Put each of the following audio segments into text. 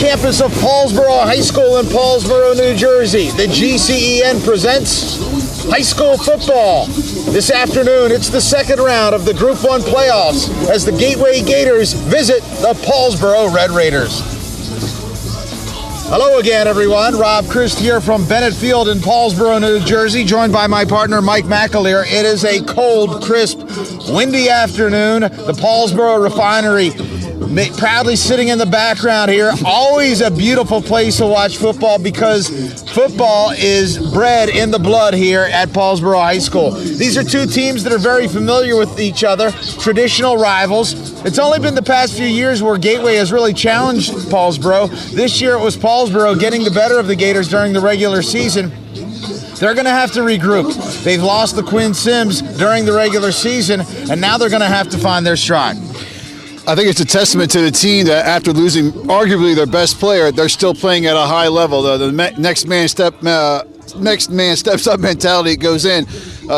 campus of Paulsboro High School in Paulsboro, New Jersey, the GCEN presents high school football. This afternoon, it's the second round of the Group 1 playoffs as the Gateway Gators visit the Paulsboro Red Raiders. Hello again, everyone. Rob Christ here from Bennett Field in Paulsboro, New Jersey, joined by my partner, Mike McAleer. It is a cold, crisp, windy afternoon. The Paulsboro Refinery proudly sitting in the background here. Always a beautiful place to watch football because football is bred in the blood here at Paulsboro High School. These are two teams that are very familiar with each other, traditional rivals. It's only been the past few years where Gateway has really challenged Paulsboro. This year it was Paulsboro getting the better of the Gators during the regular season. They're going to have to regroup. They've lost the Quinn Sims during the regular season, and now they're going to have to find their stride. I think it's a testament to the team that after losing arguably their best player, they're still playing at a high level. The next man steps up mentality goes in.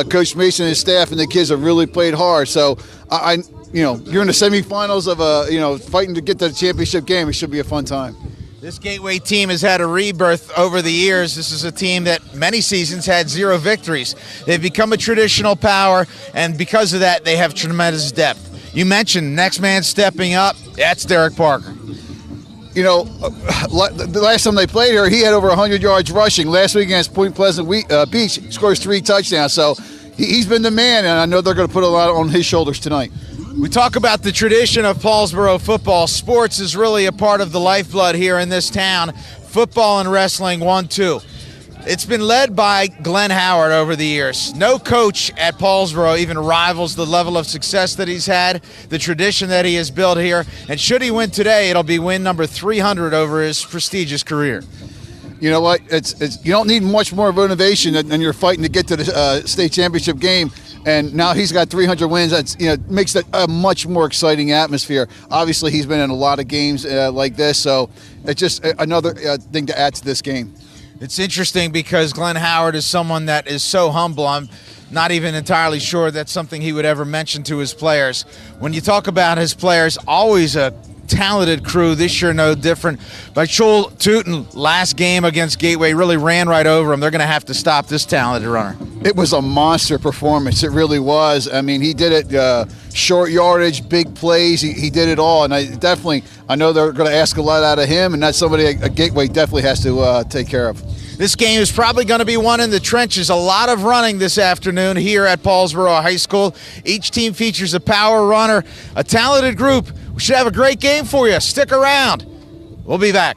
Coach Mason and his staff and the kids have really played hard. So you're in the semifinals of fighting to get to the championship game. It should be a fun time. This Gateway team has had a rebirth over the years. This is a team that many seasons had 0 victories. They've become a traditional power, and because of that, they have tremendous depth. You mentioned next man stepping up. That's Derek Parker. The last time they played here, he had over 100 yards rushing. Last week against Point Pleasant Beach, he scores 3 touchdowns. So he's been the man, and I know they're going to put a lot on his shoulders tonight. We talk about the tradition of Paulsboro football. Sports is really a part of the lifeblood here in this town. Football and wrestling, 1-2. It's been led by Glenn Howard over the years. No coach at Paulsboro even rivals the level of success that he's had, the tradition that he has built here. And should he win today, it'll be win number 300 over his prestigious career. You know what? You don't need much more motivation than you're fighting to get to the state championship game. And now he's got 300 wins. That's makes it a much more exciting atmosphere. Obviously, he's been in a lot of games like this, so it's just another thing to add to this game. It's interesting because Glenn Howard is someone that is so humble. I'm not even entirely sure that's something he would ever mention to his players. When you talk about his players, always a talented crew. This year, no different. But Joel Tootin, last game against Gateway, really ran right over him. They're going to have to stop this talented runner. It was a monster performance. It really was. I mean, he did it short yardage, big plays. He did it all. And I know they're going to ask a lot out of him, and that's somebody a Gateway definitely has to take care of. This game is probably going to be won in the trenches. A lot of running this afternoon here at Paulsboro High School. Each team features a power runner, a talented group. We should have a great game for you. Stick around. We'll be back.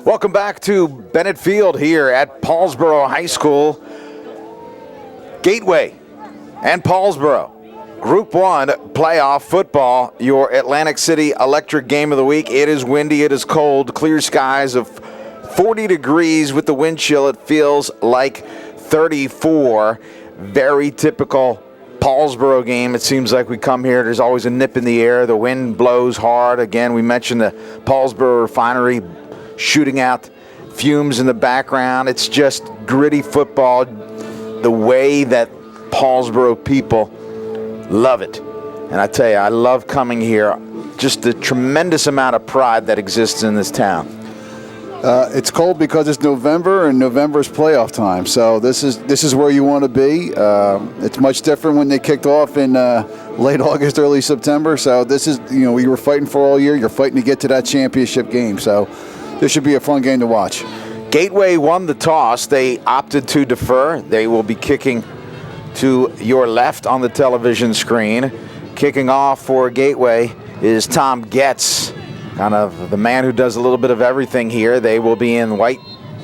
Welcome back to Bennett Field here at Paulsboro High School. Gateway and Paulsboro. Group 1 playoff football, your Atlantic City Electric game of the week. It is windy, it is cold, clear skies of 40 degrees with the wind chill. It feels like 34. Very typical Paulsboro game. It seems like we come here, there's always a nip in the air. The wind blows hard. Again, we mentioned the Paulsboro Refinery shooting out fumes in the background. It's just gritty football, the way that Paulsboro people love it. And I tell you, I love coming here. Just the tremendous amount of pride that exists in this town. It's cold because it's November, and November is playoff time. So this is where you want to be. It's much different when they kicked off in late August, early September. So this is, we were fighting for all year. You're fighting to get to that championship game. So this should be a fun game to watch. Gateway won the toss. They opted to defer. They will be kicking to your left on the television screen. Kicking off for Gateway is Tom Getz, kind of the man who does a little bit of everything here. They will be in white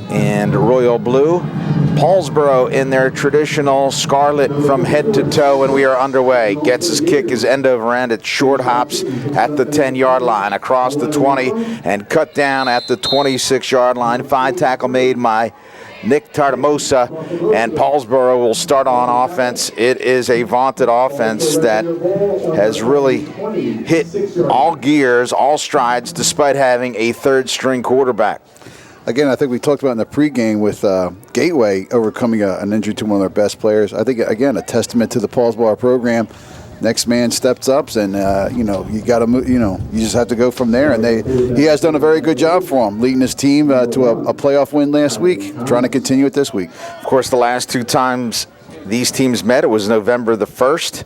and royal blue. Paulsboro in their traditional scarlet from head to toe, and we are underway. Getz's kick is end over end. It short hops at the 10-yard line, across the 20, and cut down at the 26-yard line. Fine tackle made by Nick Tartamosa, and Paulsboro will start on offense. It is a vaunted offense that has really hit all gears, all strides, despite having a third-string quarterback. Again, I think we talked about in the pregame with Gateway overcoming an injury to one of their best players. I think, again, a testament to the Paulsboro program. Next man steps up, and you got to move. You just have to go from there. And he has done a very good job for him, leading his team to a playoff win last week. Trying to continue it this week. Of course, the last two times these teams met, it was November the 1st.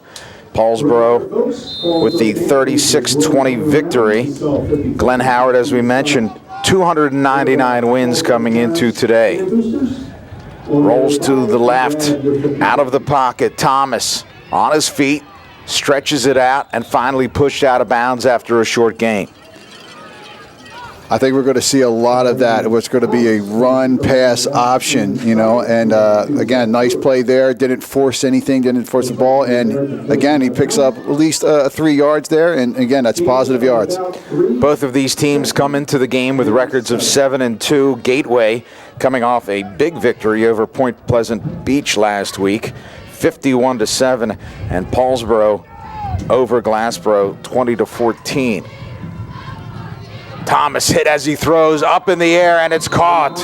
Paulsboro with the 36-20 victory. Glenn Howard, as we mentioned, 299 wins coming into today. Rolls to the left, out of the pocket. Thomas on his feet. Stretches it out, and finally pushed out of bounds after a short game. I think we're going to see a lot of that. It's going to be a run-pass option, and again, nice play there. Didn't force anything, didn't force the ball, and again, he picks up at least 3 yards there, and again, that's positive yards. Both of these teams come into the game with records of 7-2. Gateway coming off a big victory over Point Pleasant Beach last week, 51-7, and Paulsboro over Glassboro, 20-14. Thomas hit as he throws up in the air, and it's caught.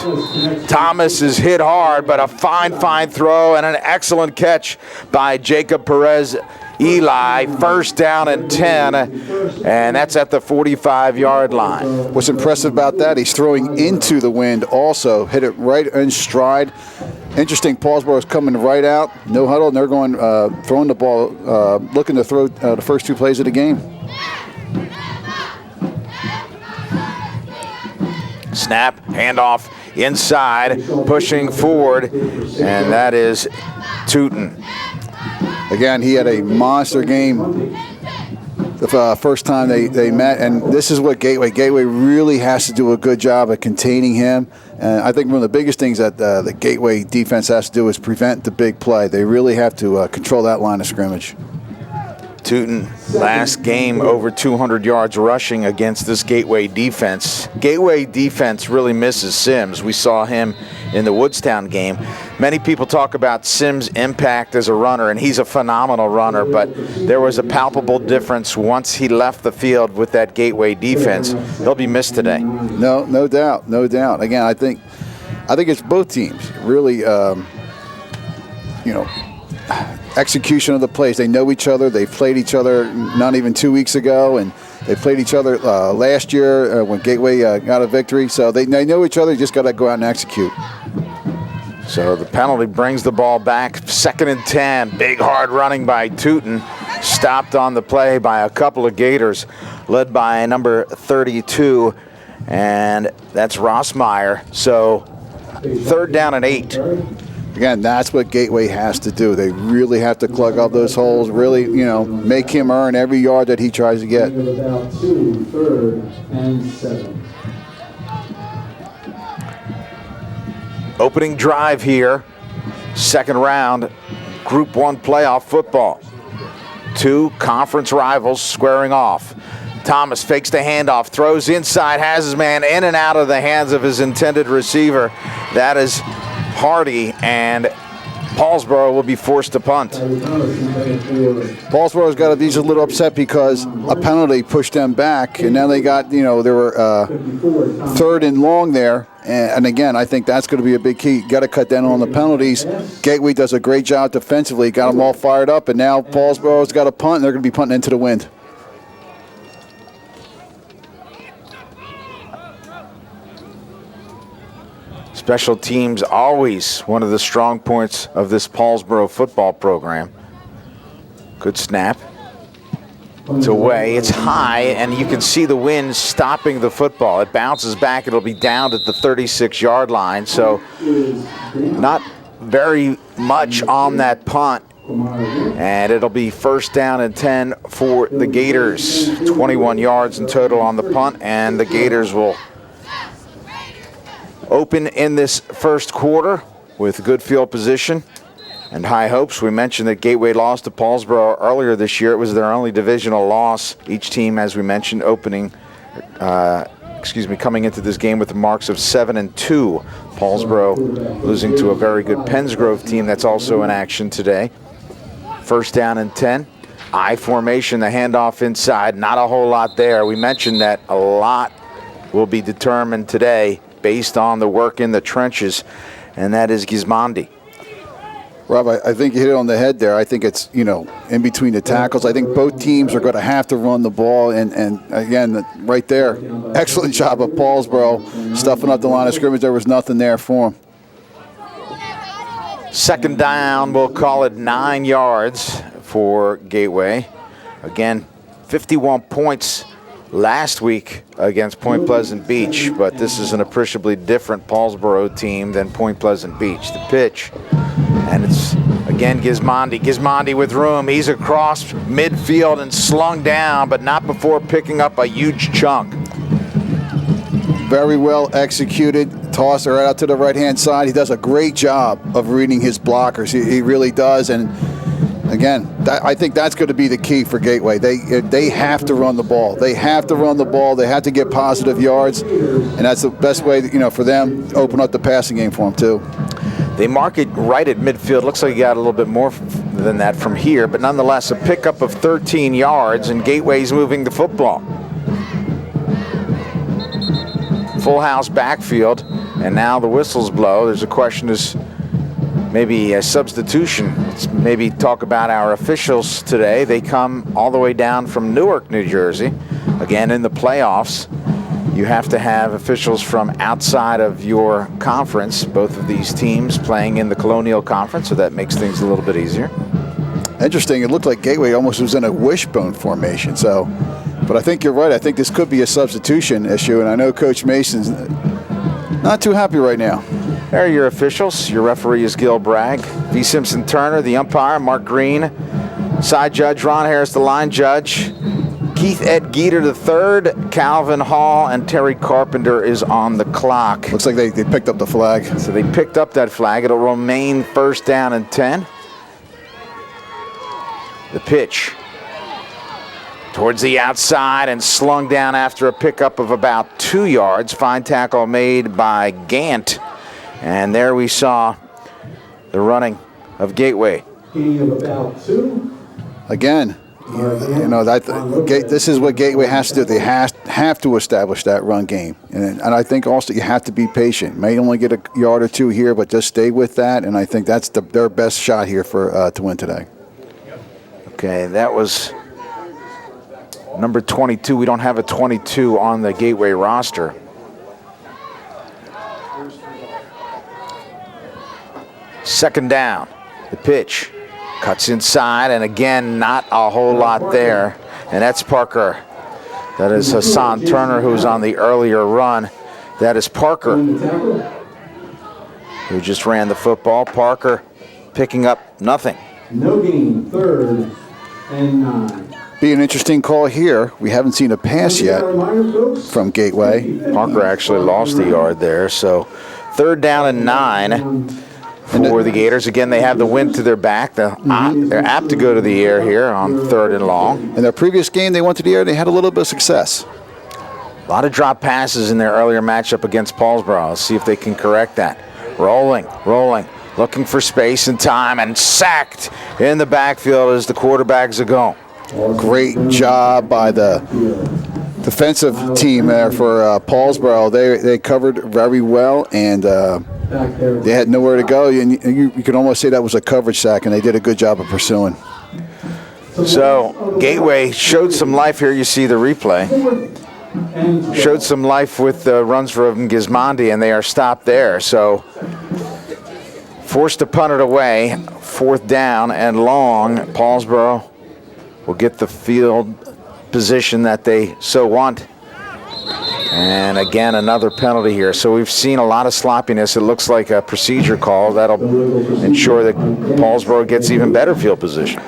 Thomas is hit hard, but a fine throw and an excellent catch by Jacob Perez Eli. First down and 10, and that's at the 45-yard line. What's impressive about that, he's throwing into the wind also. Hit it right in stride. Interesting, Paulsboro is coming right out, no huddle, and they're going, throwing the ball, looking to throw the first 2 plays of the game. Snap, handoff inside, pushing forward, and that is Tootin. Again, he had a monster game the first time they met, and this is what Gateway really has to do a good job at containing him. And I think one of the biggest things that the Gateway defense has to do is prevent the big play. They really have to control that line of scrimmage. Tootin, last game over 200 yards rushing against this Gateway defense. Gateway defense really misses Sims. We saw him in the Woodstown game. Many people talk about Sims' impact as a runner, and he's a phenomenal runner, but there was a palpable difference once he left the field with that Gateway defense. He'll be missed today. No doubt. Again, I think it's both teams really, execution of the plays. They know each other. They played each other not even 2 weeks ago, and they played each other last year when Gateway got a victory. So they know each other. You just got to go out and execute. So the penalty brings the ball back. 2nd and 10. Big hard running by Tootin. Stopped on the play by a couple of Gators, led by number 32, and that's Rossmeyer. So 3rd down and 8. Again, that's what Gateway has to do. They really have to plug up those holes, really, make him earn every yard that he tries to get. About 2, 3rd and 7. Opening drive here, 2nd round, Group 1 playoff football. 2 conference rivals squaring off. Thomas fakes the handoff, throws inside, has his man in and out of the hands of his intended receiver. That is Hardy, and Paulsboro will be forced to punt. Paulsboro's got to be just a little upset because a penalty pushed them back, and now they got, they were 3rd and long there. And again, I think that's going to be a big key. Got to cut down on the penalties. Gateway does a great job defensively, got them all fired up, and now Paulsboro's got a punt, and they're going to be punting into the wind. Special teams always one of the strong points of this Paulsboro football program. Good snap. It's away. It's high, and you can see the wind stopping the football. It bounces back. It'll be down at the 36-yard line, so not very much on that punt. And it'll be 1st down and 10 for the Gators. 21 yards in total on the punt, and the Gators will open in this first quarter with good field position and high hopes. We mentioned that Gateway lost to Paulsboro earlier this year. It was their only divisional loss. Each team, as we mentioned, opening coming into this game with the marks of 7-2. Paulsboro losing to a very good Pensgrove team that's also in action today. First down and 10. I formation, the handoff inside. Not a whole lot there. We mentioned that a lot will be determined today based on the work in the trenches, and that is Gismondi. Rob, I think you hit it on the head there. I think it's, in between the tackles. I think both teams are going to have to run the ball. And again, right there, excellent job of Paulsboro stuffing up the line of scrimmage. There was nothing there for him. Second down, we'll call it 9 yards for Gateway. Again, 51 points last week against Point Pleasant Beach, but this is an appreciably different Paulsboro team than Point Pleasant Beach. The pitch. And it's, again, Gismondi. Gismondi with room. He's across midfield and slung down, but not before picking up a huge chunk. Very well executed. Toss it right out to the right-hand side. He does a great job of reading his blockers. He really does. And, again, I think that's going to be the key for Gateway. They have to run the ball. They have to run the ball. They have to get positive yards. And that's the best way, for them to open up the passing game for them, too. They mark it right at midfield. Looks like he got a little bit more than that from here, but nonetheless, a pickup of 13 yards, and Gateway's moving the football. Full house backfield, and now the whistles blow. There's a question as maybe a substitution. Let's maybe talk about our officials today. They come all the way down from Newark, New Jersey. Again, in the playoffs, you have to have officials from outside of your conference. Both of these teams playing in the Colonial Conference, so that makes things a little bit easier. Interesting. It looked like Gateway almost was in a wishbone formation. But I think you're right. I think this could be a substitution issue, and I know Coach Mason's not too happy right now. There are your officials. Your referee is Gil Bragg. V. Simpson Turner, the umpire, Mark Green. Side judge, Ron Harris, the line judge. Keith Ed Geeter III, Calvin Hall, and Terry Carpenter is on the clock. Looks like they picked up the flag. So they picked up that flag. It'll remain first down and 10. The pitch towards the outside and slung down after a pickup of about 2 yards. Fine tackle made by Gant. And there we saw the running of Gateway. Gain of about 2. Again. This is what Gateway has to do. They have to establish that run game, and I think also you have to be patient. May only get a yard or two here, but just stay with that. And I think that's their best shot here for to win today. Okay, that was number 22. We don't have a 22 on the Gateway roster. Second down. The pitch. Cuts inside, and again, not a whole lot there. And that's Parker. That is Hassan Turner, who's on the earlier run. That is Parker, who just ran the football. Parker picking up nothing. No gain, 3rd and 9. Be an interesting call here. We haven't seen a pass yet from Gateway. Parker actually lost a yard there. So 3rd down and 9. For the Gators. Again, they have the wind to their back. They're apt to go to the air here on 3rd and long. In their previous game, they went to the air. They had a little bit of success. A lot of drop passes in their earlier matchup against Paulsboro. Let's see if they can correct that. Rolling, looking for space and time, and sacked in the backfield as the quarterbacks go. Great job by the defensive team there for Paulsboro. They covered very well, and they had nowhere to go. You can almost say that was a coverage sack, and they did a good job of pursuing. So Gateway showed some life here. You see the replay. Showed some life with the runs from Gismondi, and they are stopped there. So forced to punt it away. 4th down and long. Paulsboro will get the field position that they so want. And again, another penalty here. So we've seen a lot of sloppiness. It looks like a procedure call. That'll ensure that Paulsboro gets even better field position.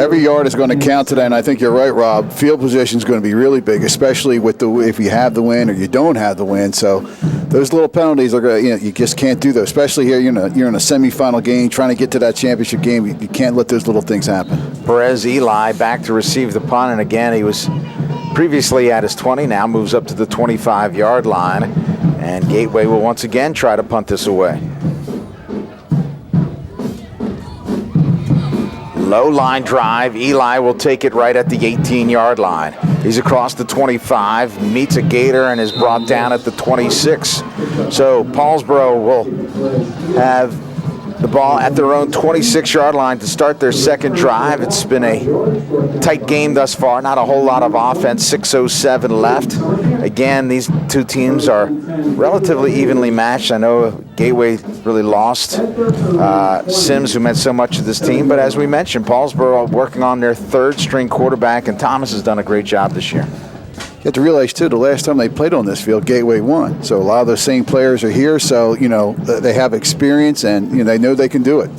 Every yard is going to count today, and I think you're right, Rob. Field position is going to be really big, especially with if you have the win or you don't have the win. So those little penalties are going to, you just can't do those. Especially here, you're in a semifinal game, trying to get to that championship game. You can't let those little things happen. Perez Eli back to receive the punt, and again he was previously at his 20, now moves up to the 25-yard line. And Gateway will once again try to punt this away. Low line drive. Eli will take it right at the 18-yard line. He's across the 25, meets a Gator, and is brought down at the 26. So Paulsboro will have the ball at their own 26-yard line to start their second drive. It's been a tight game thus far, not a whole lot of offense, 6:07 left. Again, these two teams are relatively evenly matched. I know Gateway really lost Sims, who meant so much to this team, but as we mentioned, Paulsboro working on their third-string quarterback, and Thomas has done a great job this year. You have to realize, too, the last time they played on this field, Gateway won. So a lot of those same players are here, so, they have experience, and, they know they can do it.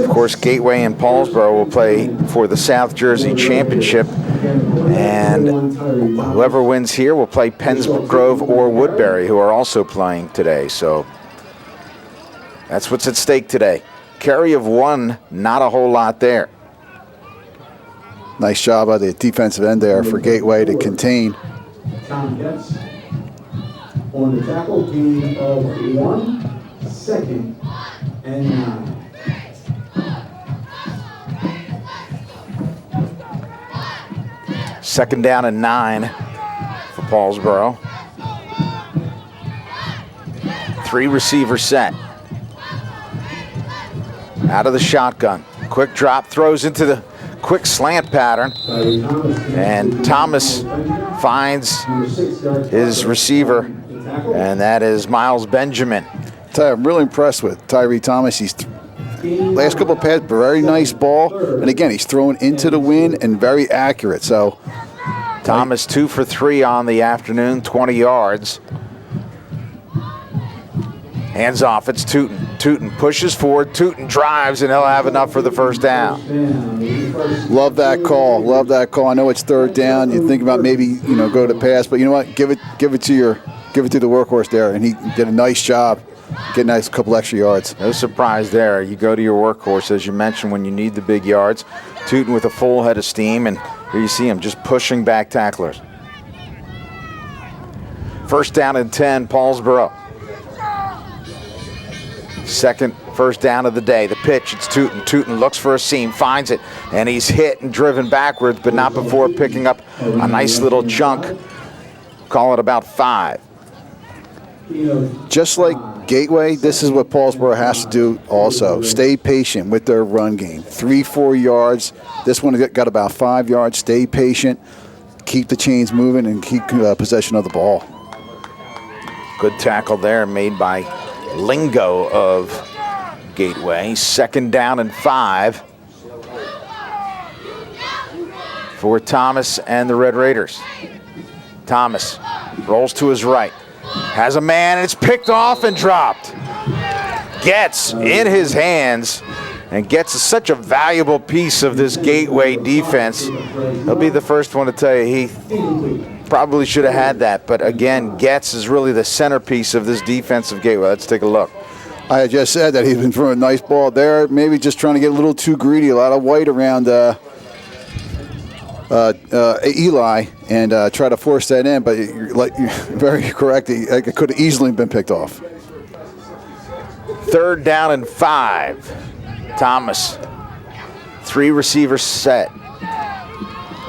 Of course, Gateway and Paulsboro will play for the South Jersey Championship, and whoever wins here will play Penns Grove or Woodbury, who are also playing today. So that's what's at stake today. Carry of 1, not a whole lot there. Nice job by the defensive end there for Gateway to contain. Tom Getz on the tackle, gain of 1, 2nd and 9. Second down and 9 for Paulsboro. 3 receiver set. Out of the shotgun. Quick drop, throws into the quick slant pattern, and Thomas finds his receiver, and that is Miles Benjamin. I'm really impressed with Tyree Thomas. He's last couple of passes, very nice ball, and again, he's throwing into the wind and very accurate. So Thomas 2 for 3 on the afternoon, 20 yards. Hands off, it's Tootin. Tootin pushes forward, Tootin drives, and he'll have enough for the first down. Love that call. Love that call. I know it's third down. You think about maybe, go to pass, but you know what? Give it to the workhorse there, and he did a nice job. Get a nice couple extra yards. No surprise there. You go to your workhorse, as you mentioned, when you need the big yards. Tootin with a full head of steam, and here you see him just pushing back tacklers. First down and 10, Paulsboro. Second first down of the day. The pitch, it's Tootin. Tootin looks for a seam, finds it, and he's hit and driven backwards, but not before picking up a nice little chunk. Call it about 5. Just like Gateway, this is what Paulsboro has to do also. Stay patient with their run game. 3-4 yards. This one got about 5 yards. Stay patient. Keep the chains moving and keep possession of the ball. Good tackle there made by Lingo of Gateway. Second down and 5 for Thomas and the Red Raiders. Thomas rolls to his right, has a man, and it's picked off and dropped. Gets in his hands and gets such a valuable piece of this Gateway defense. He'll be the first one to tell you he probably should have had that, but again, Getz is really the centerpiece of this defensive Gateway. Let's take a look. I just said that he's been throwing a nice ball there, maybe just trying to get a little too greedy, a lot of white around Eli, and try to force that in, but you're very correct, it could have easily been picked off. Third down and 5. Thomas, 3 receivers set.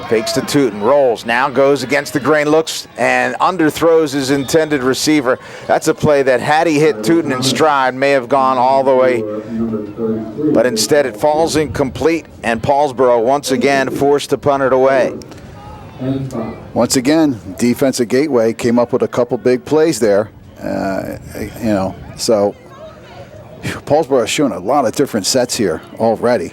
Fakes to Tootin, rolls, now goes against the grain, looks and underthrows his intended receiver. That's a play that had he hit Tootin in stride may have gone all the way, but instead it falls incomplete, and Paulsboro once again forced to punt it away. Once again, defensive Gateway came up with a couple big plays there, so Paulsboro has shown a lot of different sets here already.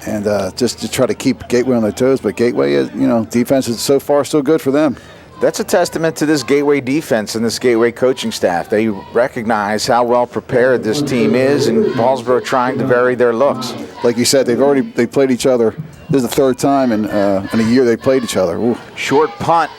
And just to try to keep Gateway on their toes, but Gateway is, defense is so far so good for them. That's a testament to this Gateway defense and this Gateway coaching staff. They recognize how well prepared this team is, and Paulsboro trying to vary their looks. Like you said, they played each other. This is the third time in a year they played each other. Ooh. Short punt,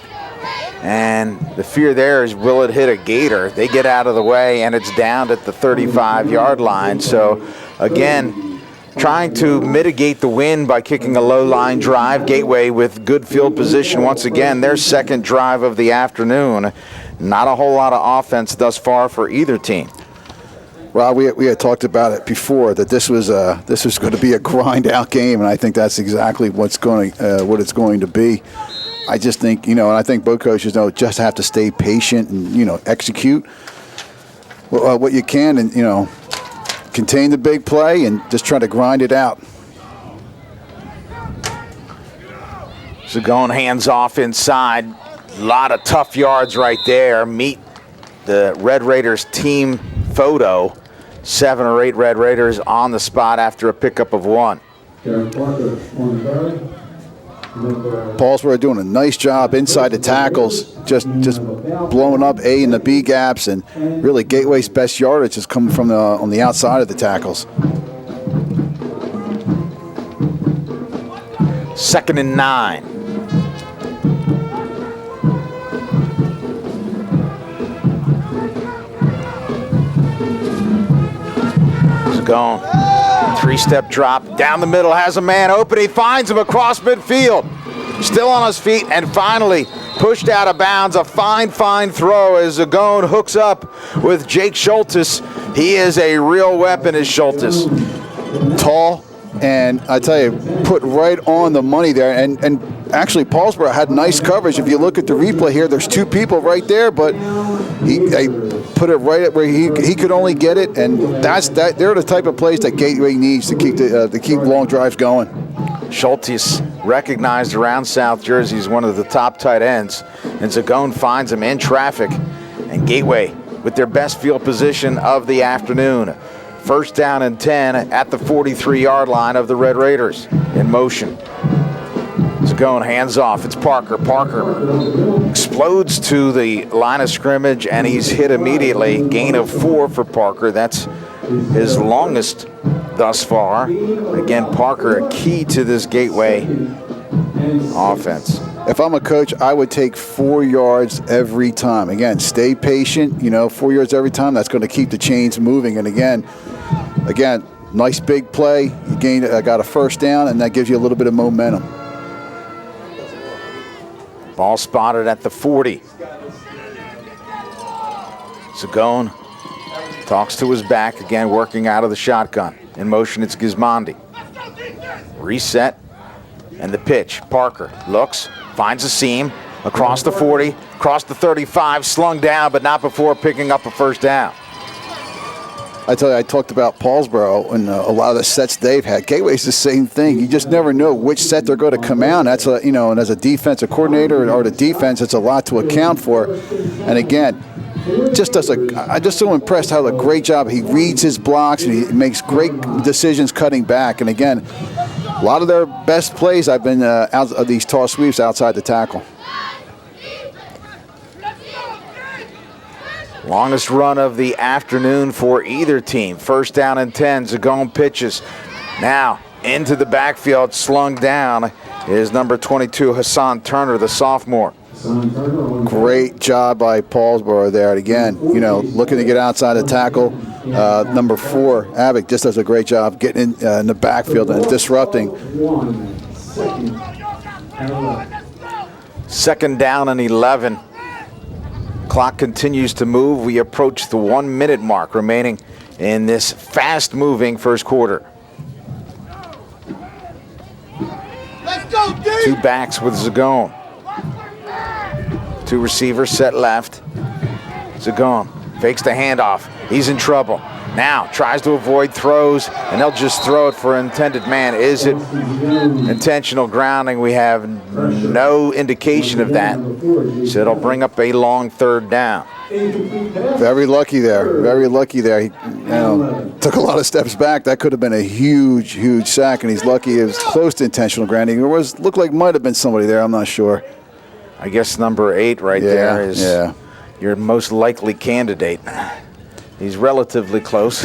and the fear there is, will it hit a Gator? They get out of the way, and it's down at the 35-yard line. So again, trying to mitigate the win by kicking a low line drive. Gateway with good field position once again. Their second drive of the afternoon. Not a whole lot of offense thus far for either team. Well, we had talked about it before that this was going to be a grind-out game, and I think that's exactly what it's going to be. I just think, and I think both coaches just have to stay patient and, execute what you can and, contain the big play and just try to grind it out. So going hands off inside. A lot of tough yards right there. Meet the Red Raiders team photo. 7 or 8 Red Raiders on the spot after a pickup of 1. Paulsboro doing a nice job inside the tackles, just blowing up A and the B gaps, and really Gateway's best yardage is coming from on the outside of the tackles. 2nd and 9. Gone. 3-step drop down the middle, has a man open. He finds him across midfield. Still on his feet and finally pushed out of bounds. A fine throw as Zagone hooks up with Jake Schultes. He is a real weapon, is Schultes. Tall, and I tell you, put right on the money there. And actually, Paulsboro had nice coverage. If you look at the replay here, there's 2 people right there, but he put it right at where he could only get it, and they're the type of plays that Gateway needs to keep long drives going. Schultes, recognized around South Jersey, is one of the top tight ends, and Zagone finds him in traffic, and Gateway with their best field position of the afternoon. 1st down and 10 at the 43-yard line of the Red Raiders. In motion. Zagone hands off. It's Parker. Parker explodes to the line of scrimmage, and he's hit immediately. Gain of 4 for Parker. That's his longest thus far. Again, Parker, a key to this Gateway offense. If I'm a coach, I would take 4 yards every time. Again, stay patient. 4 yards every time. That's going to keep the chains moving. And again, nice big play. You got a 1st down, and that gives you a little bit of momentum. Ball spotted at the 40. Zagone talks to his back, again working out of the shotgun. In motion, it's Gismondi. Reset, and the pitch. Parker looks, finds a seam, across the 40, across the 35, slung down, but not before picking up a 1st down. I tell you, I talked about Paulsboro and a lot of the sets they've had. Gateway's the same thing. You just never know which set they're going to come out. And that's and as a defensive coordinator or the defense, it's a lot to account for. And again, I'm just so impressed how a great job he reads his blocks and he makes great decisions cutting back. And again, a lot of their best plays have been out of these toss sweeps outside the tackle. Longest run of the afternoon for either team. 1st down and 10. Zagone pitches. Now into the backfield, slung down, is number 22, Hassan Turner, the sophomore. Great job by Paulsboro there. And again, looking to get outside the tackle. Number 4, Avick, just does a great job getting in the backfield and disrupting. 2nd down and 11. Clock continues to move. We approach the 1-minute mark remaining in this fast-moving first quarter. Let's go, D! 2 backs with Zagone. 2 receivers set left. Zagone fakes the handoff. He's in trouble. Now tries to avoid throws, and they'll just throw it for intended man. Is it intentional grounding? We have no indication of that. So it'll bring up a long 3rd down. Very lucky there. Very lucky there. He took a lot of steps back. That could have been a huge sack, and he's lucky it was close to intentional grounding. It looked like might have been somebody there. I'm not sure. I guess number 8 there is your most likely candidate. He's relatively close.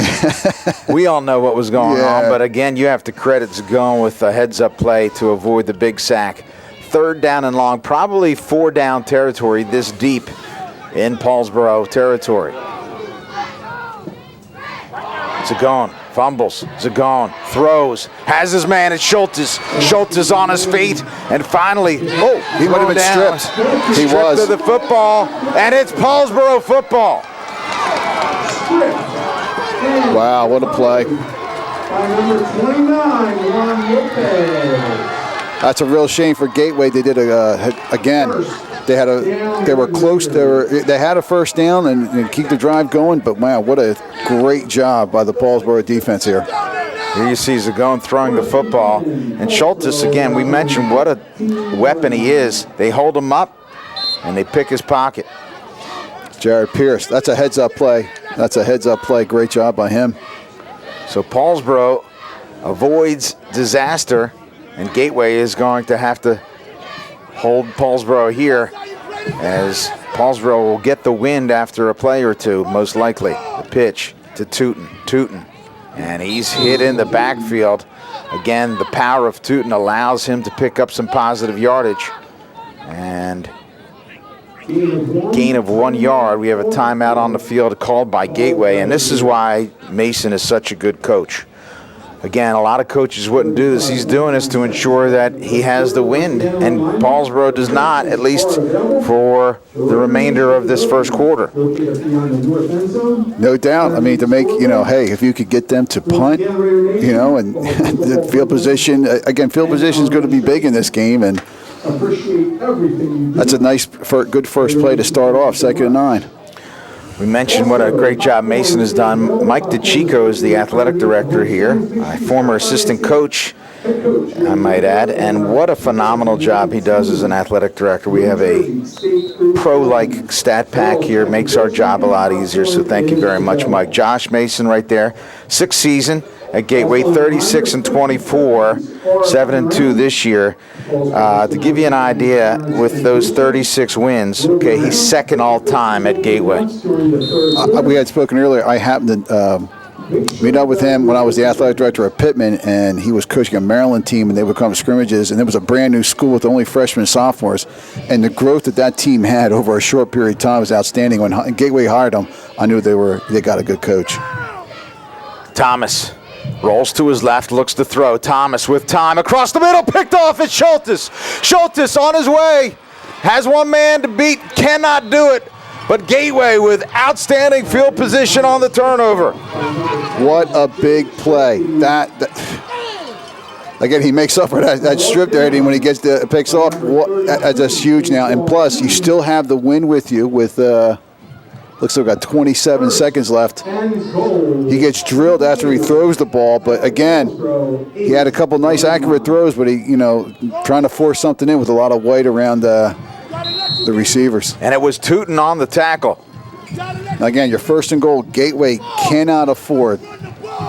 We all know what was going on, but again, you have to credit Zagone with a heads-up play to avoid the big sack. 3rd down and long, probably 4-down territory this deep in Paulsboro territory. Zagone Fumbles. Zagone throws. Has his man. It's Schultes. Schultes on his feet. And finally, He might have been stripped. He was. Stripped of the football. And it's Paulsboro football. Wow, what a play. By number 29, Juan Lopez. That's a real shame for Gateway. They did again. They were close. They had a first down and keep the drive going. But wow, what a great job by the Paulsboro defense here. Here you see Zagone throwing the football. And Schultes, again, we mentioned what a weapon he is. They hold him up and they pick his pocket. Jared Pierce, that's a heads-up play. That's a heads-up play. Great job by him. So Paulsboro avoids disaster, and Gateway is going to have to hold Paulsboro here, as Paulsboro will get the wind after a play or two, most likely. The pitch to Tootin, and he's hit in the backfield. Again, the power of Tootin allows him to pick up some positive yardage, and gain of 1 yard. We have a timeout on the field called by Gateway, and this is why Mason is such a good coach. Again, a lot of coaches wouldn't do this. He's doing this to ensure that he has the wind, and Paulsboro does not, at least for the remainder of this first quarter. No doubt. I mean, to make, hey, if you could get them to punt, and the field position, again, field position is going to be big in this game, and that's a nice, good first play to start off, 2nd and 9. We mentioned what a great job Mason has done. Mike DeChico is the athletic director here, a former assistant coach, I might add, and what a phenomenal job he does as an athletic director. We have a pro-like stat pack here, makes our job a lot easier, so thank you very much, Mike. Josh Mason right there, 6th season at Gateway, 36-24, 7-2 this year. To give you an idea, with those 36 wins, okay, he's 2nd all-time at Gateway. We had spoken earlier. I happened to meet up with him when I was the athletic director at Pittman, and he was coaching a Maryland team, and they would come to scrimmages, and it was a brand-new school with only freshmen and sophomores, and the growth that team had over a short period of time was outstanding. When Gateway hired him, I knew they got a good coach. Thomas rolls to his left, looks to throw. Thomas with time across the middle, picked off. It's Schultes. Schultes on his way. Has one man to beat, cannot do it. But Gateway with outstanding field position on the turnover. What a big play. That again, he makes up for that strip there, and when he gets the picks off, that's huge now. And plus, you still have the wind with you with looks like we've got 27 seconds left. He gets drilled after he throws the ball, but again, he had a couple nice accurate throws, but he, trying to force something in with a lot of weight around the receivers. And it was Tootin on the tackle. Now again, your 1st and goal. Gateway cannot afford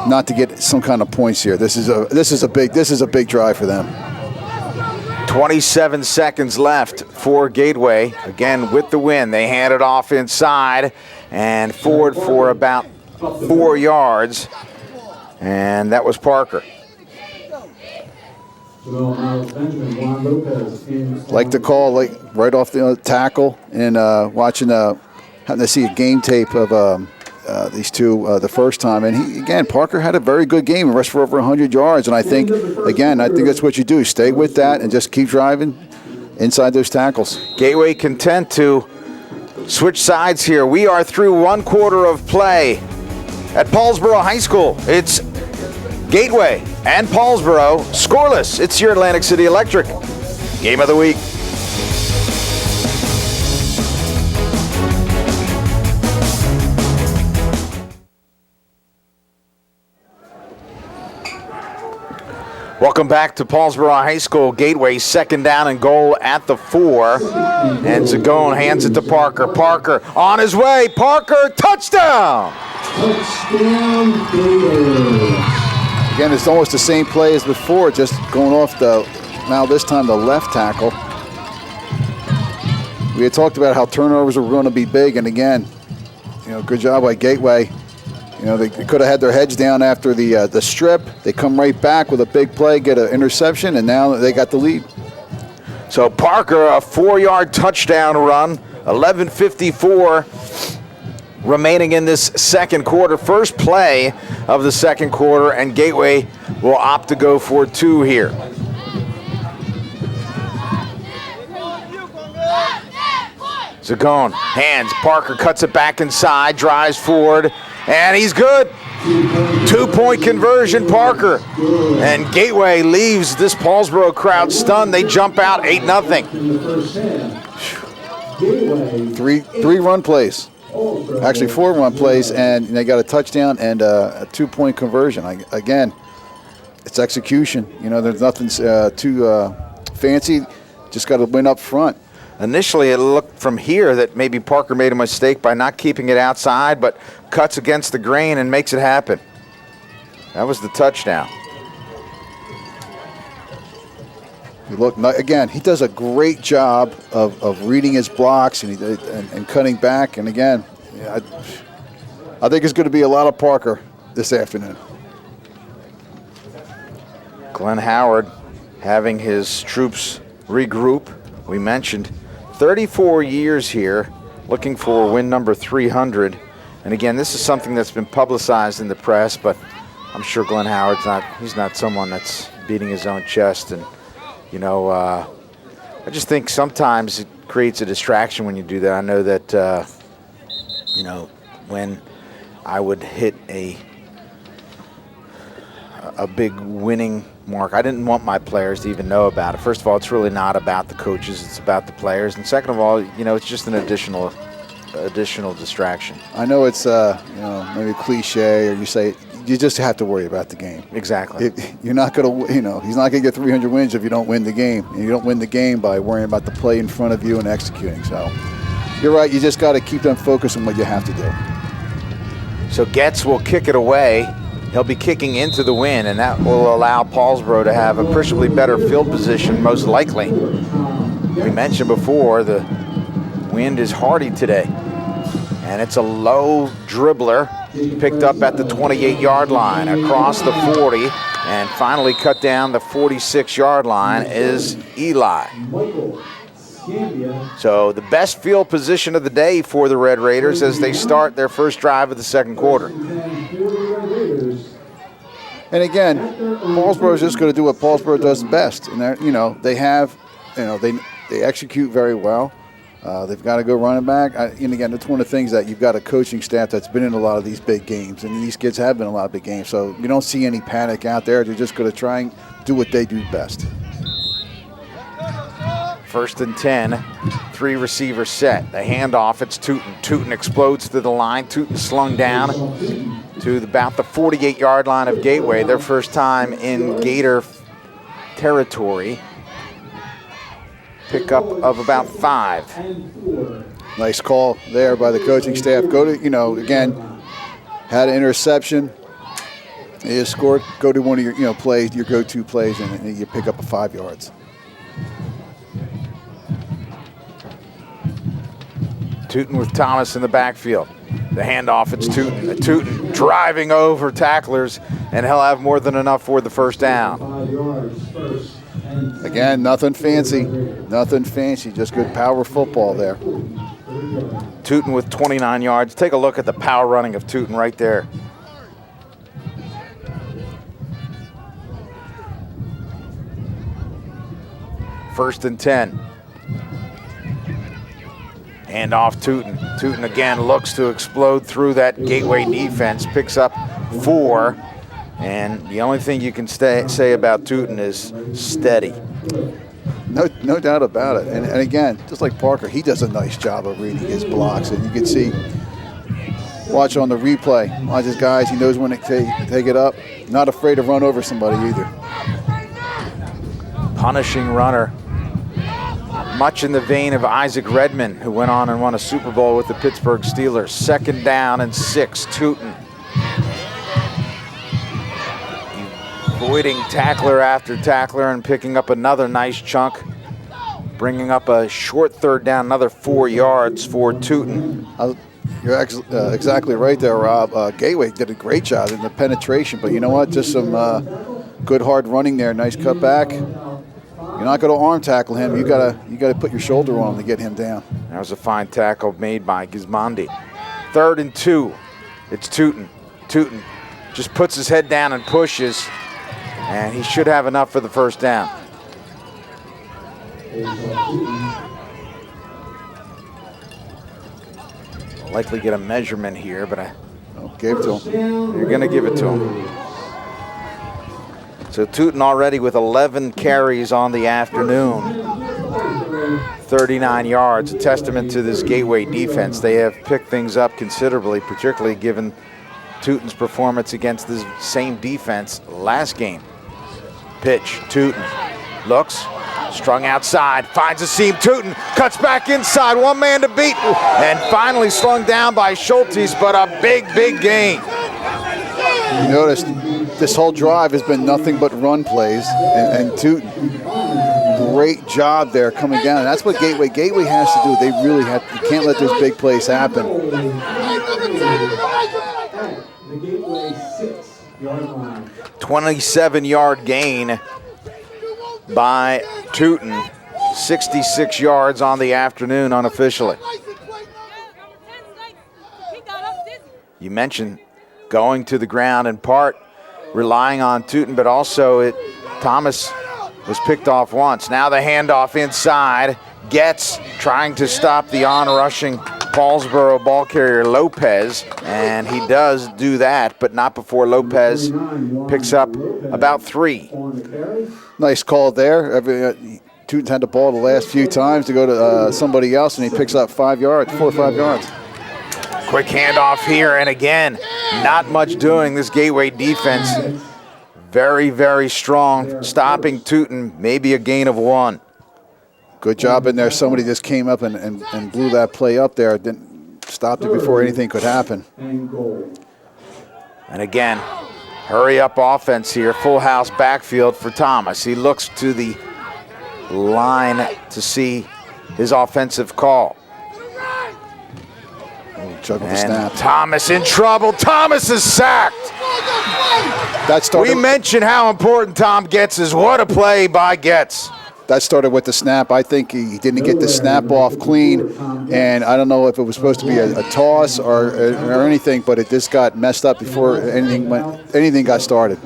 not to get some kind of points here. This is a big drive for them. 27 seconds left for Gateway. Again, with the win, they hand it off inside and forward for about 4 yards. And that was Parker. Like the call, right off the tackle, and having to see a game tape of these two the first time. And Parker had a very good game and rushed for over 100 yards. And I think that's what you do. Stay with that and just keep driving inside those tackles. Gateway content to switch sides here. We are through 1 quarter of play at Paulsboro High School. It's Gateway and Paulsboro scoreless. It's your Atlantic City Electric Game of the Week. Welcome back to Paulsboro High School. Gateway 2nd down and goal at the 4. And Zagone hands it to Parker. Parker on his way. Parker, touchdown! Touchdown, Gateway. Again, it's almost the same play as before, just going off now this time the left tackle. We had talked about how turnovers were going to be big, and again, good job by Gateway. They could have had their heads down after the strip. They come right back with a big play, get an interception, and now they got the lead. So Parker, a 4-yard touchdown run, 11:54 remaining in this second quarter. First play of the second quarter, and Gateway will opt to go for 2 here. Zagone, hands, Parker cuts it back inside, drives forward, and he's good. 2-point conversion, Parker. And Gateway leaves this Paulsboro crowd stunned. They jump out 8-0. 3 run plays. Actually 4 run plays, and they got a touchdown and a 2-point conversion. Again, it's execution. You know, there's nothing too fancy. Just got to win up front. Initially, it looked from here that maybe Parker made a mistake by not keeping it outside, but cuts against the grain and makes it happen. That was the touchdown. You look again. He does a great job of reading his blocks and cutting back. And again, I think it's going to be a lot of Parker this afternoon. Glenn Howard having his troops regroup. We mentioned 34 years here, looking for win number 300. And again, this is something that's been publicized in the press, but I'm sure Glenn Howard's he's not someone that's beating his own chest. And, you know, I just think sometimes it creates a distraction when you do that. I know that, you know, when I would hit a big winning mark, I didn't want my players to even know about it. First of all, it's really not about the coaches, it's about the players. And second of all, you know, it's just an additional distraction. I know it's you know, maybe a cliche, or you say you just have to worry about the game. Exactly. You're not going to, you know, he's not going to get 300 wins if you don't win the game. And you don't win the game by worrying about the play in front of you and executing. So you're right, you just got to keep them focused on what you have to do. So Getz will kick it away. He'll be kicking into the wind, and that will allow Paulsboro to have appreciably better field position, most likely. We mentioned before, the wind is hardy today. And it's a low dribbler, picked up at the 28-yard line, across the 40, and finally cut down the 46-yard line is Eli. So the best field position of the day for the Red Raiders as they start their first drive of the second quarter. And again, Paulsboro is just going to do what Paulsboro does best. And you know, they have, you know, they execute very well. They've got to go running back. And again, it's one of the things that you've got a coaching staff that's been in a lot of these big games, and these kids have been in a lot of big games. So you don't see any panic out there. They're just going to try and do what they do best. 1st and 10, 3 receivers set. The handoff, it's Tootin. Tootin explodes to the line. Tootin slung down to about the 48-yard line of Gateway, their first time in Gator territory. Pickup of about 5. Nice call there by the coaching staff. Go to, you know, again, had an interception. You scored. Go to one of your, you know, plays, your go-to plays, and you pick up a 5 yards. Tootin with Thomas in the backfield. The handoff, it's Tootin. Tootin driving over tacklers, and he'll have more than enough for the first down. Again, nothing fancy. Nothing fancy, just good power football there. Tootin with 29 yards. Take a look at the power running of Tootin right there. First and 10. Hand off Tootin. Tootin again looks to explode through that Gateway defense. Picks up 4. And the only thing you can say about Tootin is steady. No doubt about it. And again, just like Parker, he does a nice job of reading his blocks. And you can see, watch on the replay, watch his guys, he knows when to take it up. Not afraid to run over somebody either. Punishing runner. Much in the vein of Isaac Redman, who went on and won a Super Bowl with the Pittsburgh Steelers. 2nd down and 6, Tootin. Avoiding tackler after tackler and picking up another nice chunk. Bringing up a short 3rd down, another 4 yards for Tootin. You're exactly right there, Rob. Gateway did a great job in the penetration, but you know what? Just some good hard running there. Nice cut back. You're not going to arm tackle him. You got to put your shoulder on him to get him down. That was a fine tackle made by Gismondi. 3rd and 2. It's Tootin. Tootin just puts his head down and pushes, and he should have enough for the first down. I'll likely get a measurement here, but Gave it to him. You're going to give it to him. So Tootin already with 11 carries on the afternoon. 39 yards, a testament to this Gateway defense. They have picked things up considerably, particularly given Tootin's performance against this same defense last game. Pitch, Tootin looks, strung outside, finds a seam, Tootin cuts back inside, one man to beat, and finally slung down by Schultes, but a big, big gain. You noticed this whole drive has been nothing but run plays, and Tootin, great job there coming down. And that's what Gateway has to do. They really have, you can't let those big plays happen. The Gateway 6-yard line. 27-yard gain by Tootin. 66 yards on the afternoon unofficially. You mentioned going to the ground in part, relying on Tootin, but also Thomas was picked off once. Now the handoff inside. Getz trying to stop the on-rushing Paulsboro ball carrier Lopez, and he does do that, but not before Lopez picks up about 3. Nice call there. Tootin's had the ball the last few times to go to somebody else, and he picks up 4 or 5 yards. Quick handoff here, and again, not much doing. This Gateway defense, very, very strong. Stopping Tootin, maybe a gain of 1. Good job in there. Somebody just came up and blew that play up there. Didn't stopped it before anything could happen. And again, hurry up offense here. Full house backfield for Thomas. He looks to the line to see his offensive call. Juggle the And snap. Thomas in trouble. Thomas is sacked. That started. We mentioned how important Tom Getz is. What a play by Getz. That started with the snap. I think he didn't get the snap off clean, and I don't know if it was supposed to be a toss or anything, but it just got messed up before anything got started.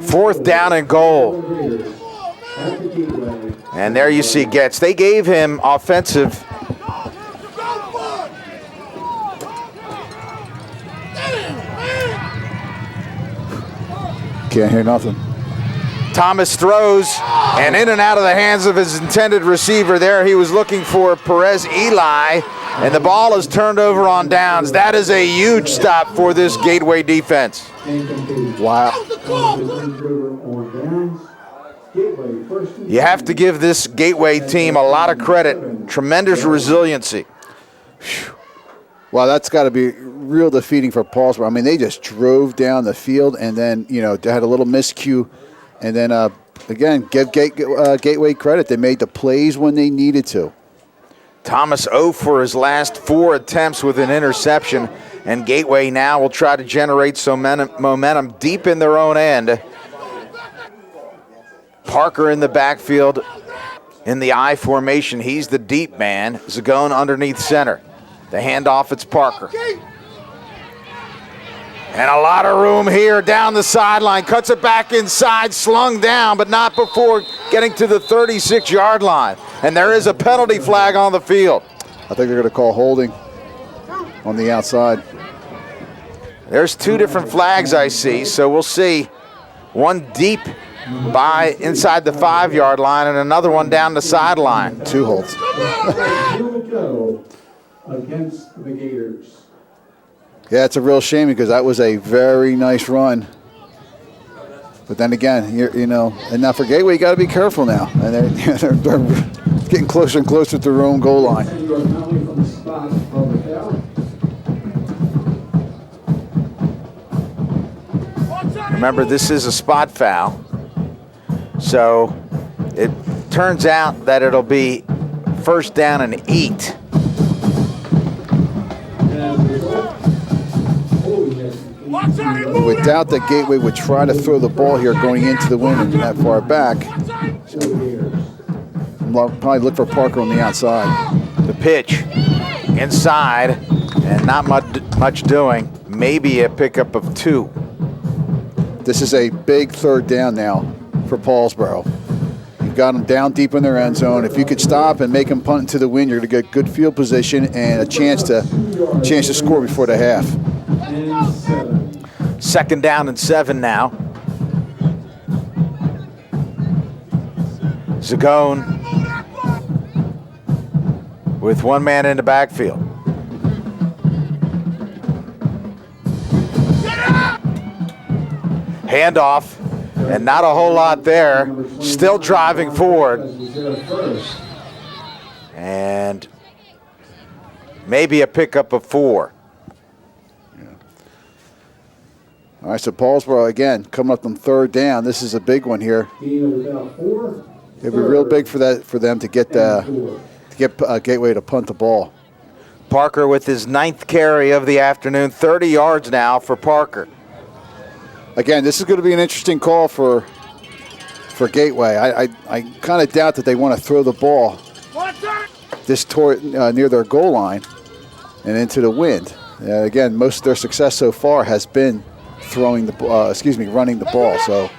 4th down and goal. And there you see Getz. They gave him offensive. Can't hear nothing. Thomas throws, and in and out of the hands of his intended receiver there. He was looking for Perez Eli, and the ball is turned over on downs. That is a huge stop for this Gateway defense. Wow. You have to give this Gateway team a lot of credit. Tremendous resiliency. Wow, that's got to be real defeating for Paulsboro. I mean, they just drove down the field, and then, they had a little miscue. And then, again, give Gateway credit. They made the plays when they needed to. Thomas 0 for his last 4 attempts with an interception. And Gateway now will try to generate some momentum deep in their own end. Parker in the backfield in the I formation. He's the deep man. Zagone underneath center. The handoff, it's Parker. And a lot of room here down the sideline. Cuts it back inside, slung down, but not before getting to the 36-yard line. And there is a penalty flag on the field. I think they're going to call holding on the outside. There's 2 different flags I see, so we'll see. One deep by inside the 5-yard line and another one down the sideline. 2 holds. Here we go against the Gators. Yeah, it's a real shame because that was a very nice run. But then again, and now for Gateway, you got to be careful now. And they're getting closer and closer to their own goal line. Remember, this is a spot foul. So it turns out that it'll be 1st down and 8. You would doubt that Gateway would try to throw the ball here going into the wind and that far back. So, probably look for Parker on the outside. The pitch inside, and not much doing. Maybe a pickup of 2. This is a big third down now for Paulsboro. You've got them down deep in their end zone. If you could stop and make them punt into the wind, you're going to get good field position and a chance to score before the half. 2nd down and 7 now. Zagone with 1 man in the backfield. Handoff, and not a whole lot there. Still driving forward. And maybe a pickup of 4. All right, so Paulsboro, again, coming up on 3rd down. This is a big one here. It'd be real big for them to get Gateway to punt the ball. Parker with his 9th carry of the afternoon. 30 yards now for Parker. Again, this is going to be an interesting call for Gateway. I kind of doubt that they want to throw the ball this near their goal line and into the wind. Again, most of their success so far has been running the ball. So,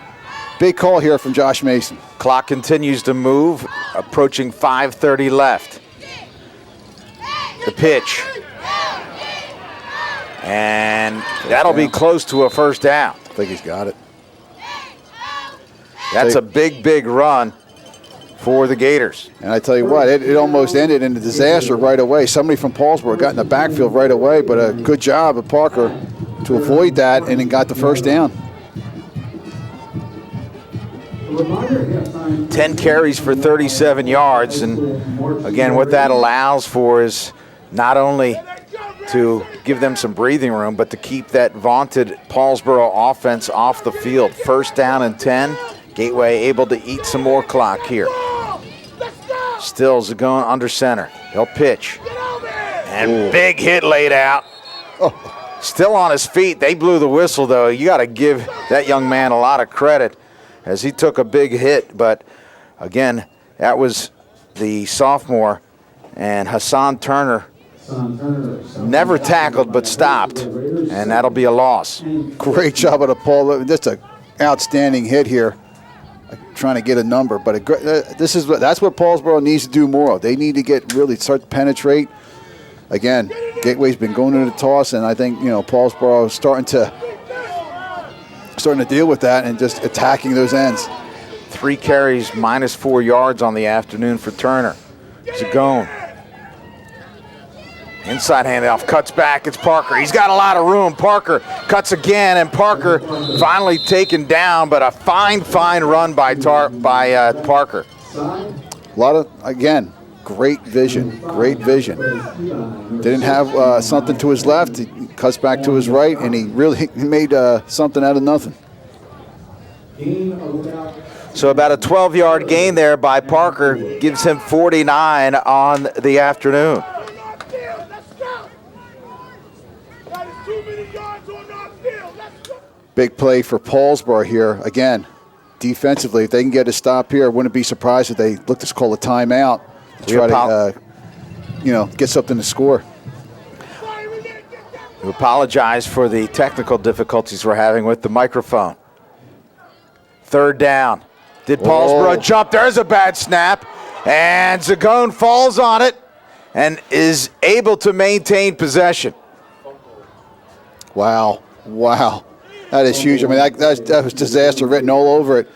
big call here from Josh Mason. Clock continues to move, approaching 5:30 left. The pitch. And that'll be close to a 1st down. I think he's got it. That's a big run for the Gators. And I tell you what, it almost ended in a disaster right away. Somebody from Paulsboro got in the backfield right away, but a good job of Parker to avoid that and then got the 1st down. 10 carries for 37 yards. And again, what that allows for is not only to give them some breathing room, but to keep that vaunted Paulsboro offense off the field. 1st down and 10. Gateway able to eat some more clock here. Still Zagone under center. He'll pitch. And big hit laid out. Still on his feet. They blew the whistle, though. You got to give that young man a lot of credit as he took a big hit. But again, that was the sophomore, and Hassan Turner never tackled but stopped, and that'll be a loss. Great job of the Paul. Just an outstanding hit here. Trying to get a number, but that's what Paulsboro needs to do more of. They need to start to penetrate. Again, Gateway's been going to the toss, and I think Paulsboro is starting to deal with that and just attacking those ends. 3 carries, -4 yards on the afternoon for Turner. Zagone. Inside handoff, cuts back, it's Parker. He's got a lot of room. Parker cuts again, and Parker finally taken down, but a fine run by Parker. A lot of, again, great vision. Didn't have something to his left. He cuts back to his right, and he really made something out of nothing. So about a 12-yard gain there by Parker gives him 49 on the afternoon. Big play for Paulsboro here. Again, defensively, if they can get a stop here, I wouldn't be surprised if they look to call a timeout to try to, get something to score. We apologize for the technical difficulties we're having with the microphone. 3rd down. Did Paulsboro jump? There's a bad snap. And Zagone falls on it and is able to maintain possession. Wow. That is huge. I mean, that was disaster written all over it.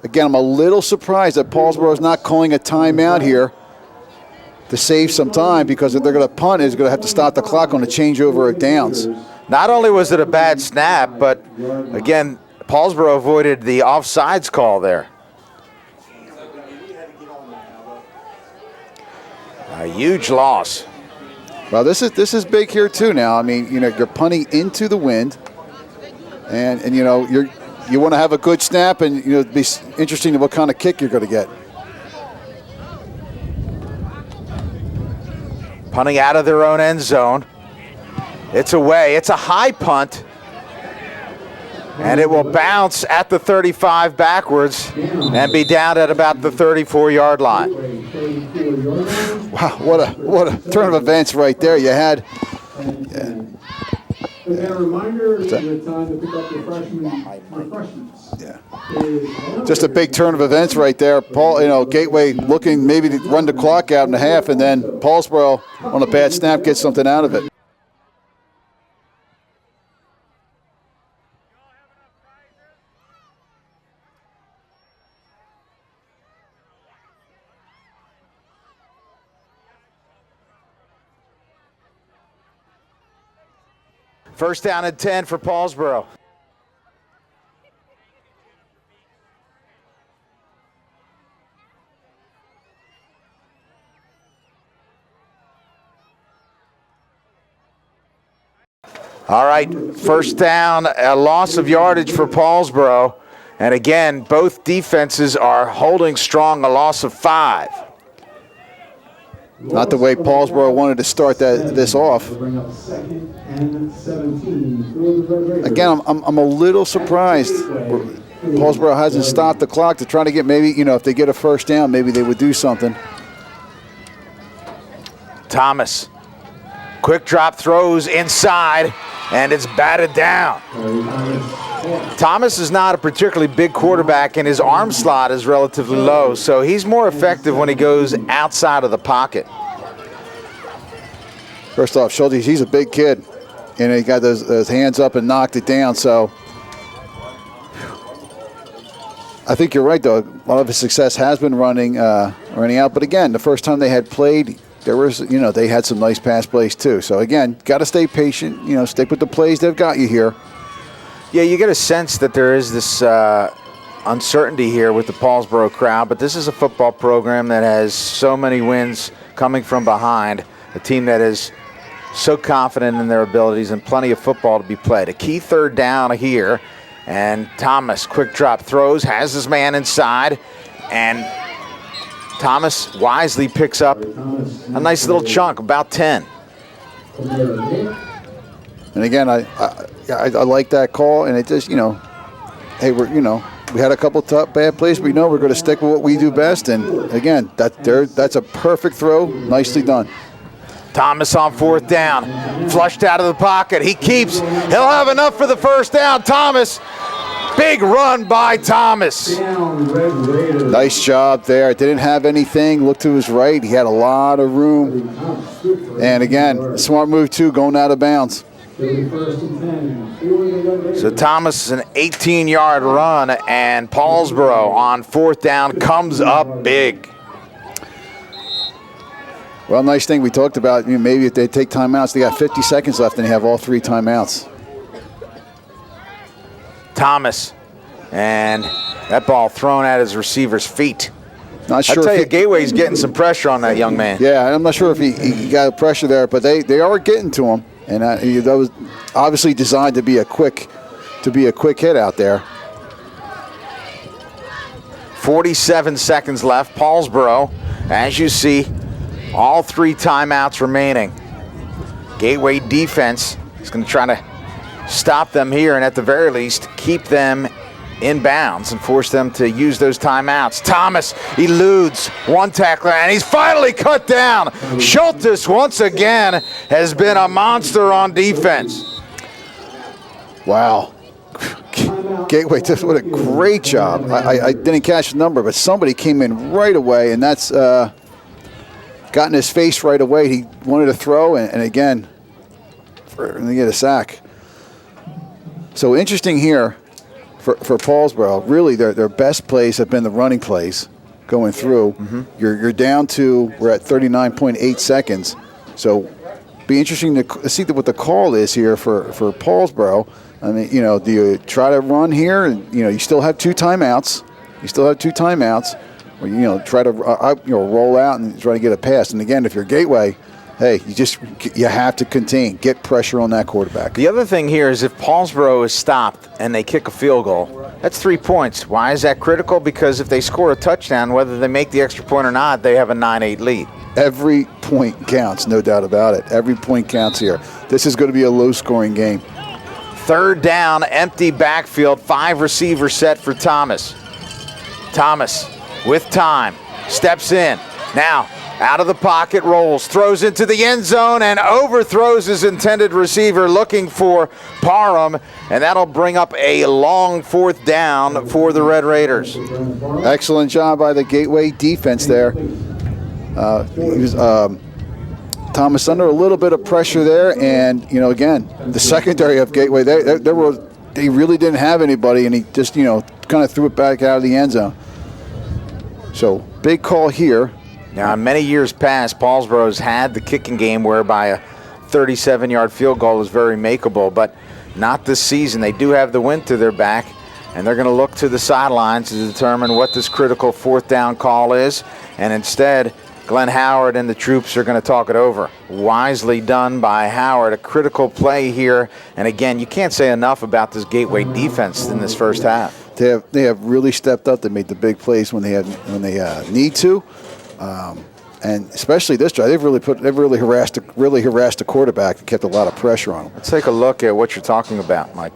Again, I'm a little surprised that Paulsboro is not calling a timeout here to save some time, because if they're going to punt, it's going to have to stop the clock on the changeover of downs. Not only was it a bad snap, but again, Paulsboro avoided the offsides call there. A huge loss. Well, this is big here too. Now, I mean, you're punting into the wind, and you want to have a good snap, and it'd be interesting what kind of kick you're going to get. Punting out of their own end zone. It's away. It's a high punt, and it will bounce at the 35 backwards and be down at about the 34-yard line. Wow, what a turn of events right there. You had. And a reminder, the time to pick up your refreshments. Yeah. Just a big turn of events right there. Paul, Gateway looking maybe to run the clock out in a half, and then Paulsboro on a bad snap gets something out of it. First down and 10 for Paulsboro. All right, first down, a loss of yardage for Paulsboro. And again, both defenses are holding strong, a loss of 5. Not the way Paulsboro wanted to start this off. Again, I'm a little surprised. Paulsboro hasn't stopped the clock to try to get maybe, if they get a first down, maybe they would do something. Thomas, quick drop throws inside, and it's batted down. Thomas is not a particularly big quarterback, and his arm slot is relatively low, so he's more effective when he goes outside of the pocket. First off, Schulte, he's a big kid, and he got those hands up and knocked it down, so I think you're right, though. A lot of his success has been running out, but again, the first time they had played, there was, they had some nice pass plays too. So again, got to stay patient, stick with the plays they've got you here. Yeah, you get a sense that there is this uncertainty here with the Paulsboro crowd, but this is a football program that has so many wins coming from behind, a team that is so confident in their abilities and plenty of football to be played. A key third down here, and Thomas, quick drop throws, has his man inside, and Thomas wisely picks up a nice little chunk, about 10. And again, I like that call, and it just, hey, we had a couple tough bad plays, but we're going to stick with what we do best. And again, that's a perfect throw, nicely done. Thomas on fourth down, flushed out of the pocket. He keeps. He'll have enough for the first down. Thomas, big run by Thomas. Nice job there. Didn't have anything. Looked to his right. He had a lot of room. And again, smart move too, going out of bounds. So Thomas is an 18-yard run, and Paulsboro on fourth down comes up big. Well, nice thing we talked about, maybe if they take timeouts, they got 50 seconds left and they have all 3 timeouts. Thomas, and that ball thrown at his receiver's feet. Not sure. I tell you, Gateway's getting some pressure on that young man. Yeah, I'm not sure if he got pressure there, but they are getting to him, and that was obviously designed to be a quick hit out there. 47 seconds left. Paulsboro, as you see, all 3 timeouts remaining. Gateway defense is going to try to stop them here, and at the very least, keep them in bounds and force them to use those timeouts. Thomas eludes one tackler, and he's finally cut down. Schultes, once again, has been a monster on defense. Wow. Gateway, what a great job. I didn't catch the number, but somebody came in right away, and that's got in his face right away. He wanted to throw, and again, and they get a sack. So interesting here for Paulsboro. Really, their best plays have been the running plays going through. Mm-hmm. You're down to, we're at 39.8 seconds. So be interesting to see what the call is here for Paulsboro. I mean, do you try to run here? And, you still have 2 timeouts. Or, try to roll out and try to get a pass. And again, if you're Gateway, hey, you have to contain, get pressure on that quarterback. The other thing here is if Paulsboro is stopped and they kick a field goal, that's 3 points. Why is that critical? Because if they score a touchdown, whether they make the extra point or not, they have a 9-8 lead. Every point counts, no doubt about it. Every point counts here. This is going to be a low-scoring game. Third down, empty backfield, 5 receivers set for Thomas. Thomas with time, steps in, Now, out of the pocket, rolls, throws into the end zone, and overthrows his intended receiver looking for Parham, and that'll bring up a long 4th down for the Red Raiders. Excellent job by the Gateway defense there. Thomas under a little bit of pressure there, and again, the secondary of Gateway, they really didn't have anybody, and he just kind of threw it back out of the end zone. So big call here. Now, in many years past, Paulsboro's had the kicking game whereby a 37-yard field goal is very makeable, but not this season. They do have the wind to their back, and they're going to look to the sidelines to determine what this critical 4th down call is, and instead, Glenn Howard and the troops are going to talk it over. Wisely done by Howard, a critical play here, and again, you can't say enough about this Gateway defense in this first half. They have really stepped up. They made the big plays when they need to. And especially this drive, they've really harassed the quarterback and kept a lot of pressure on him. Let's take a look at what you're talking about, Mike.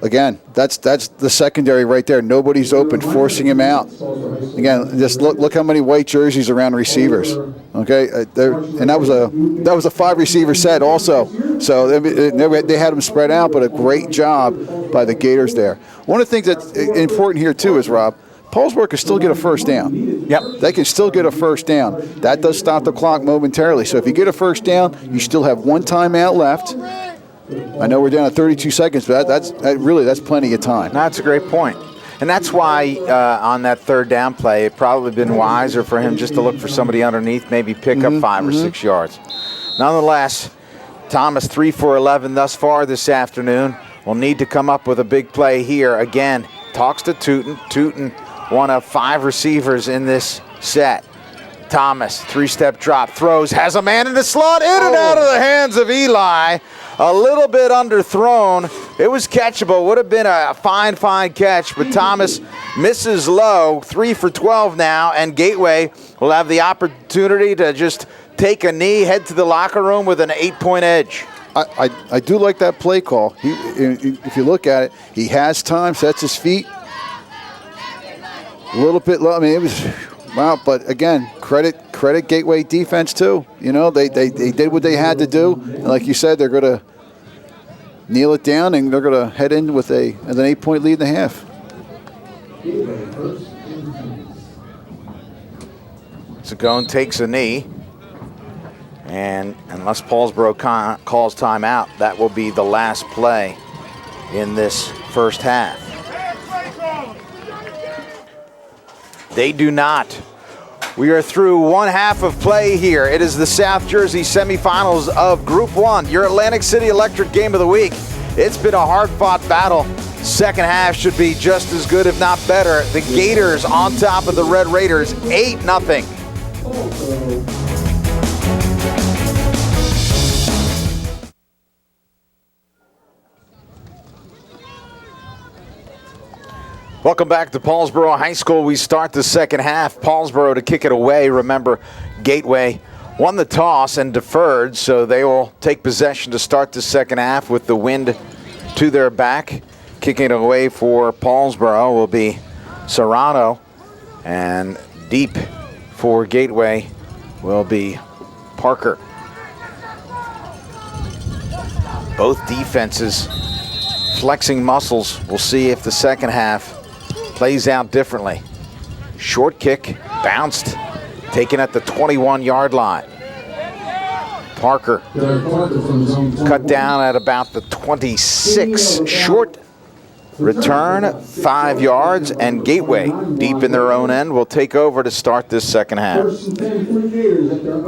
Again, that's the secondary right there. Nobody's open, forcing him out. Again, just look how many white jerseys around receivers. Okay, and that was a 5-receiver set also. So they had them spread out, but a great job by the Gators there. One of the things that's important here too is, Rob, Paulsboro can still get a first down. Yep. They can still get a first down. That does stop the clock momentarily. So if you get a first down, you still have 1 timeout left. I know we're down at 32 seconds, but that's plenty of time. That's a great point. And that's why on that 3rd down play, it probably been wiser for him just to look for somebody underneath, maybe pick up 5 or 6 yards. Nonetheless, Thomas 3 for 11 thus far this afternoon. Will need to come up with a big play here. Again, talks to Tootin. Tootin, one of 5 receivers in this set. Thomas, 3-step drop, throws, has a man in the slot, in and out of the hands of Eli. A little bit underthrown. It was catchable. Would have been a fine catch, but Thomas misses low. 3 for 12 now, and Gateway will have the opportunity to just take a knee, head to the locker room with an 8-point edge. I do like that play call. If you look at it, he has time, sets his feet. A little bit low. I mean, it was wow. But again, credit Gateway defense too. They did what they had to do. And like you said, they're going to kneel it down and they're going to head in with an 8-point lead in the half. Sagone takes a knee. And unless Paulsboro calls timeout, that will be the last play in this first half. They do not. We are through 1 half of play here. It is the South Jersey semifinals of Group 1, your Atlantic City Electric Game of the Week. It's been a hard-fought battle. Second half should be just as good, if not better. The Gators on top of the Red Raiders, 8-0. Welcome back to Paulsboro High School. We start the second half. Paulsboro to kick it away. Remember, Gateway won the toss and deferred, so they will take possession to start the second half with the wind to their back. Kicking it away for Paulsboro will be Serrano, and deep for Gateway will be Parker. Both defenses flexing muscles. We'll see if the second half plays out differently. Short kick, bounced, taken at the 21-yard line. Parker cut down at about the 26. Short return, 5 yards, and Gateway, deep in their own end, will take over to start this second half.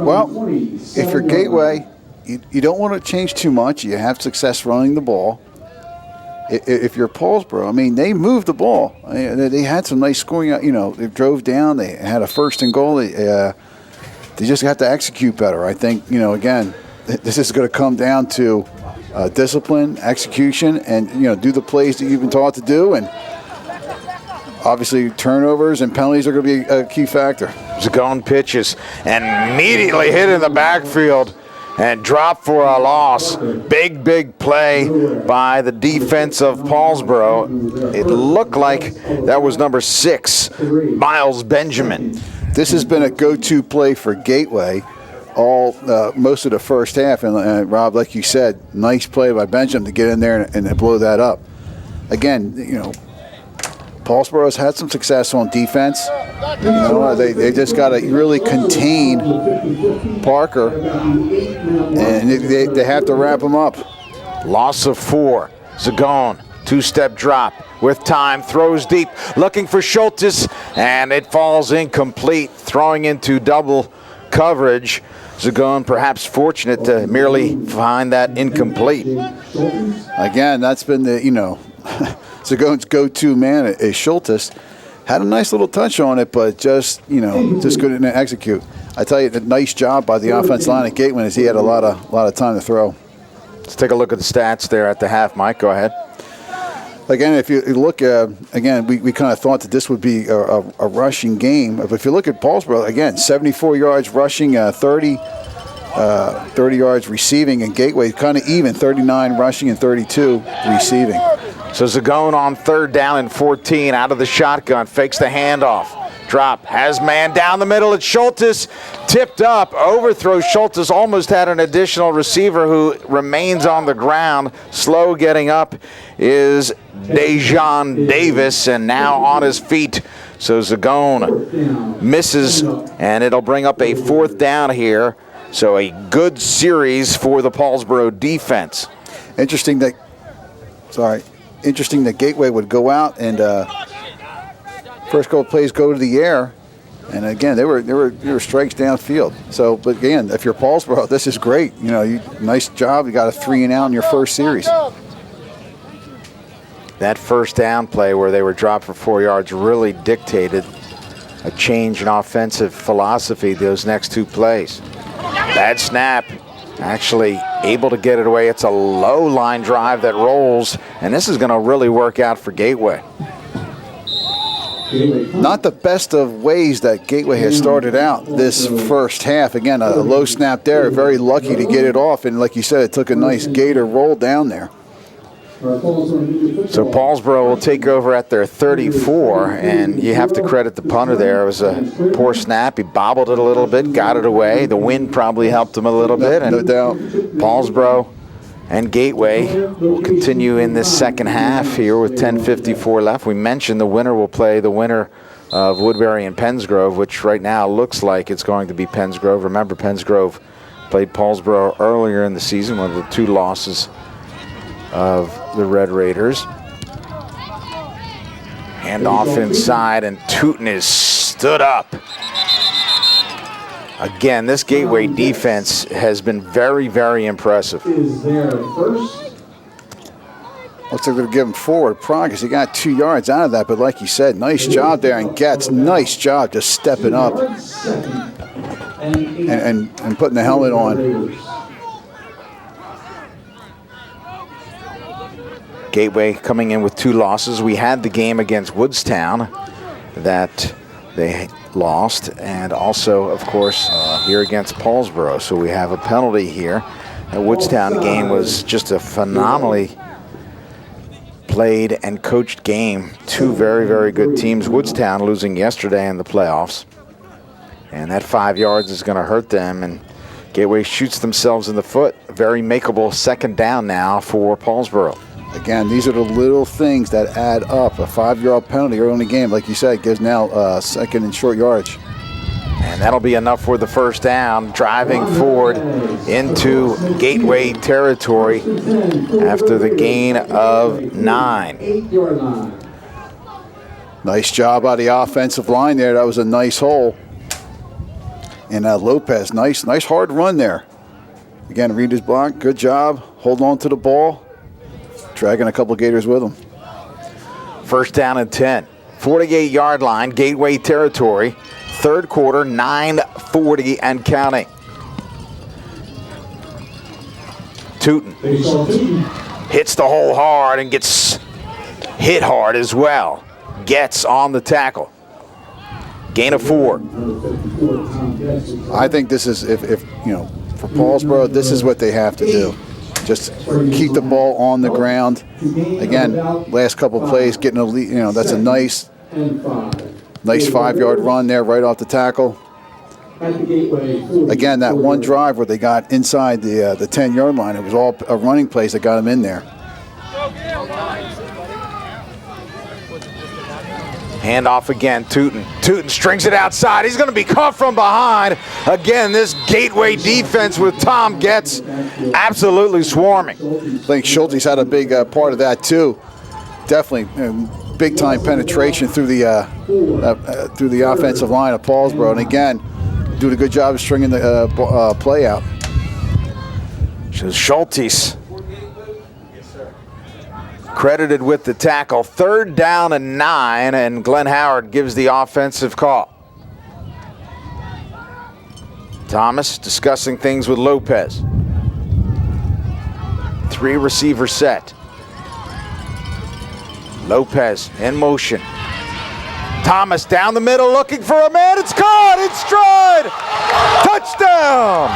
Well, if you're Gateway, you don't want to change too much. You have success running the ball. If you're Paulsboro, I mean, they moved the ball. They had some nice scoring. They drove down. They had a 1st and goal. They just have to execute better. I think, again, this is going to come down to discipline, execution, and, do the plays that you've been taught to do. And obviously, turnovers and penalties are going to be a key factor. Zagone pitches and immediately hit in the backfield and dropped for a loss. Big play by the defense of Paulsboro. It looked like that was number 6, Miles Benjamin. this has been a go-to play for Gateway all most of the first half. And Rob, like you said, nice play by Benjamin to get in there and blow that up. Again, Paulsboro's had some success on defense. They just got to really contain Parker, and they have to wrap him up. Loss of 4. Zagone, 2-step drop with time, throws deep, looking for Schultes, and it falls incomplete, throwing into double coverage. Zagone perhaps fortunate to merely find that incomplete. Again, that's been the, Zagone's go-to man is Schultes. Had a nice little touch on it, but just couldn't execute. I tell you, the nice job by the offensive line at Gateway is he had a lot of time to throw. Let's take a look at the stats there at the half. Mike, go ahead. Again, if you look, we kind of thought that this would be a rushing game. But if you look at Paulsboro, again, 74 yards rushing, 30 yards receiving, and Gateway kind of even, 39 rushing and 32 receiving. So Zagone on 3rd down and 14 out of the shotgun, fakes the handoff. Drop, has man down the middle. It's Schultes, tipped up, overthrows Schultes, almost had an additional receiver who remains on the ground. Slow getting up is Dejon Davis, and now on his feet. So Zagone misses, and it'll bring up a 4th down here. So a good series for the Paulsboro defense. Interesting that Gateway would go out and first couple plays go to the air, and again they were strikes downfield. So, but again, if you're Paulsboro, this is great. Nice job. You got a 3-and-out in your first series. That first down play where they were dropped for 4 yards really dictated a change in offensive philosophy those next 2 plays. Bad snap. Actually able to get it away. It's a low line drive that rolls, and this is going to really work out for Gateway. Not the best of ways that Gateway has started out this first half. Again, a low snap there. Very lucky to get it off, and like you said, it took a nice gator roll down there. So Paulsboro will take over at their 34, and you have to credit the punter there. It was a poor snap. He bobbled it a little bit, got it away. The wind probably helped him a little bit. And no doubt. Paulsboro and Gateway will continue in this second half here with 10:54 left. We mentioned the winner will play the winner of Woodbury and Pennsgrove, which right now looks like it's going to be Pennsgrove. Remember, Pennsgrove played Paulsboro earlier in the season, one of the 2 losses of the Red Raiders. Handoff inside, and Tootin is stood up. Again, this Gateway defense has been very, very impressive. Is there first? Looks like they're going to give him forward progress. He got 2 yards out of that, but like you said, nice job there, and Getz, nice job just stepping up and putting the helmet on. Gateway coming in with 2 losses. We had the game against Woodstown that they lost, and also, of course, here against Paulsboro. So we have a penalty here. That Woodstown game was just a phenomenally played and coached game. 2 very, very good teams. Woodstown losing yesterday in the playoffs. And that 5 yards is going to hurt them, and Gateway shoots themselves in the foot. A very makeable 2nd down now for Paulsboro. Again, these are the little things that add up. A 5-yard penalty early in the game, like you said, gives now 2nd and short yardage. And that'll be enough for the 1st down, driving forward into Gateway territory after the gain of 9. 8-yard line. Nice job by the offensive line there. That was a nice hole. And Lopez, nice hard run there. Again, read his block. Good job. Hold on to the ball. Dragging a couple of Gators with him. 1st down and 10. 48-yard line, Gateway territory. 3rd quarter, 9:40 and counting. Tootin hits the hole hard and gets hit hard as well. Gets on the tackle. Gain of 4. I think this is, if for Paulsboro, this is what they have to do. Just keep the ball on the ground. Again, last couple of plays, getting a lead, that's a nice Nice 5-yard run there right off the tackle. At the gateway. Again, that one drive where they got inside the 10-yard line, it was all running plays that got them in there. Handoff again, Tootin. Tootin strings it outside. He's going to be caught from behind. Again, this gateway defense with Tom Getz absolutely swarming. I think Schulte's had a big part of that too. Definitely big-time penetration through the offensive line of Paulsboro. And again, doing a good job of stringing the play out. So Schulte's credited with the tackle. 3rd down and 9, and Glenn Howard gives the offensive call. Thomas discussing things with Lopez. 3-receiver set. Lopez in motion. Thomas down the middle looking for a man. It's caught in stride. Touchdown.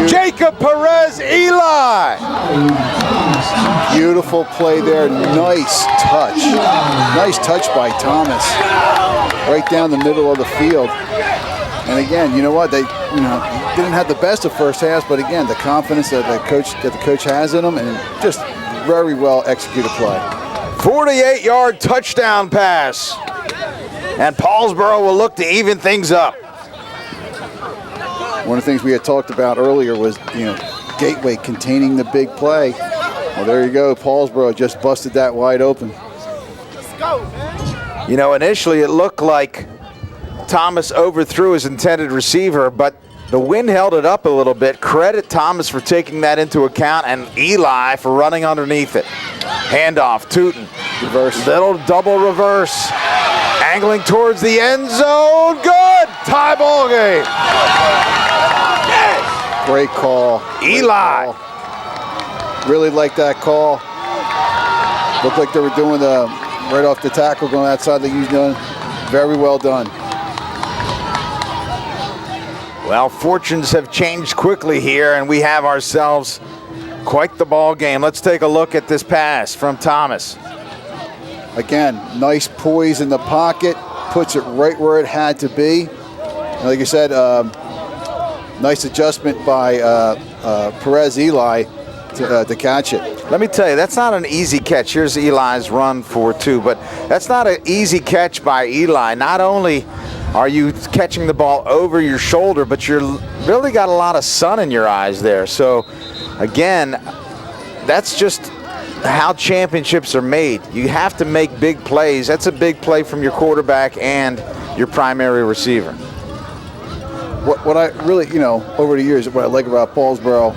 Jacob Perez Eli. Beautiful play there. Nice touch. Nice touch by Thomas. Right down the middle of the field. And again, you know what? They didn't have the best of first halves, but again, the confidence that the coach has in them, and just very well executed play. 48-yard touchdown pass. And Paulsboro will look to even things up. One of the things we had talked about earlier was, Gateway containing the big play. Well, there you go. Paulsboro just busted that wide open. Initially it looked like Thomas overthrew his intended receiver, but the wind held it up a little bit. Credit Thomas for taking that into account, and Eli for running underneath it. Handoff, Tootin. Reverse. Little double reverse. Angling towards the end zone. Good. Tie ball game. Great call. Eli. Great call. Really like that call. Looked like they were doing the right off the tackle, going outside the use done. Very well done. Well, fortunes have changed quickly here, and we have ourselves quite the ball game. Let's take a look at this pass from Thomas. Again, nice poise in the pocket, puts it right where it had to be. And like I said, nice adjustment by Perez Eli to catch it. Let me tell you, that's not an easy catch. Here's Eli's run for 2, but that's not an easy catch by Eli. Not only are you catching the ball over your shoulder, but you're really got a lot of sun in your eyes there. So, again, that's just how championships are made. You have to make big plays. That's a big play from your quarterback and your primary receiver. What I really, over the years, what I like about Paulsboro,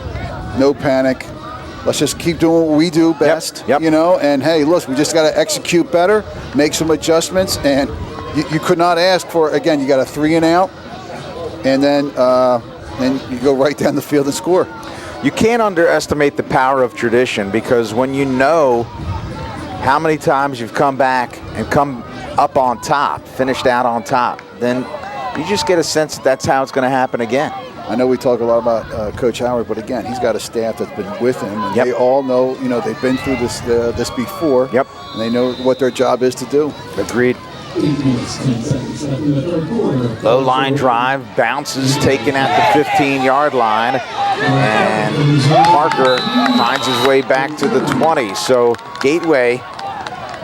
no panic. Let's just keep doing what we do best, Yep. And hey, look, we just got to execute better, make some adjustments, and you could not ask for, again, you got a 3 and out, and then you go right down the field and score. You can't underestimate the power of tradition, because when you know how many times you've come back and come up on top, finished out on top, then you just get a sense that that's how it's going to happen again. I know we talk a lot about Coach Howard, but again, he's got a staff that's been with him, and they all know, they've been through this before. Yep. And they know what their job is to do. Agreed. Low line drive, bounces, taken at the 15-yard line, and Parker finds his way back to the 20. So Gateway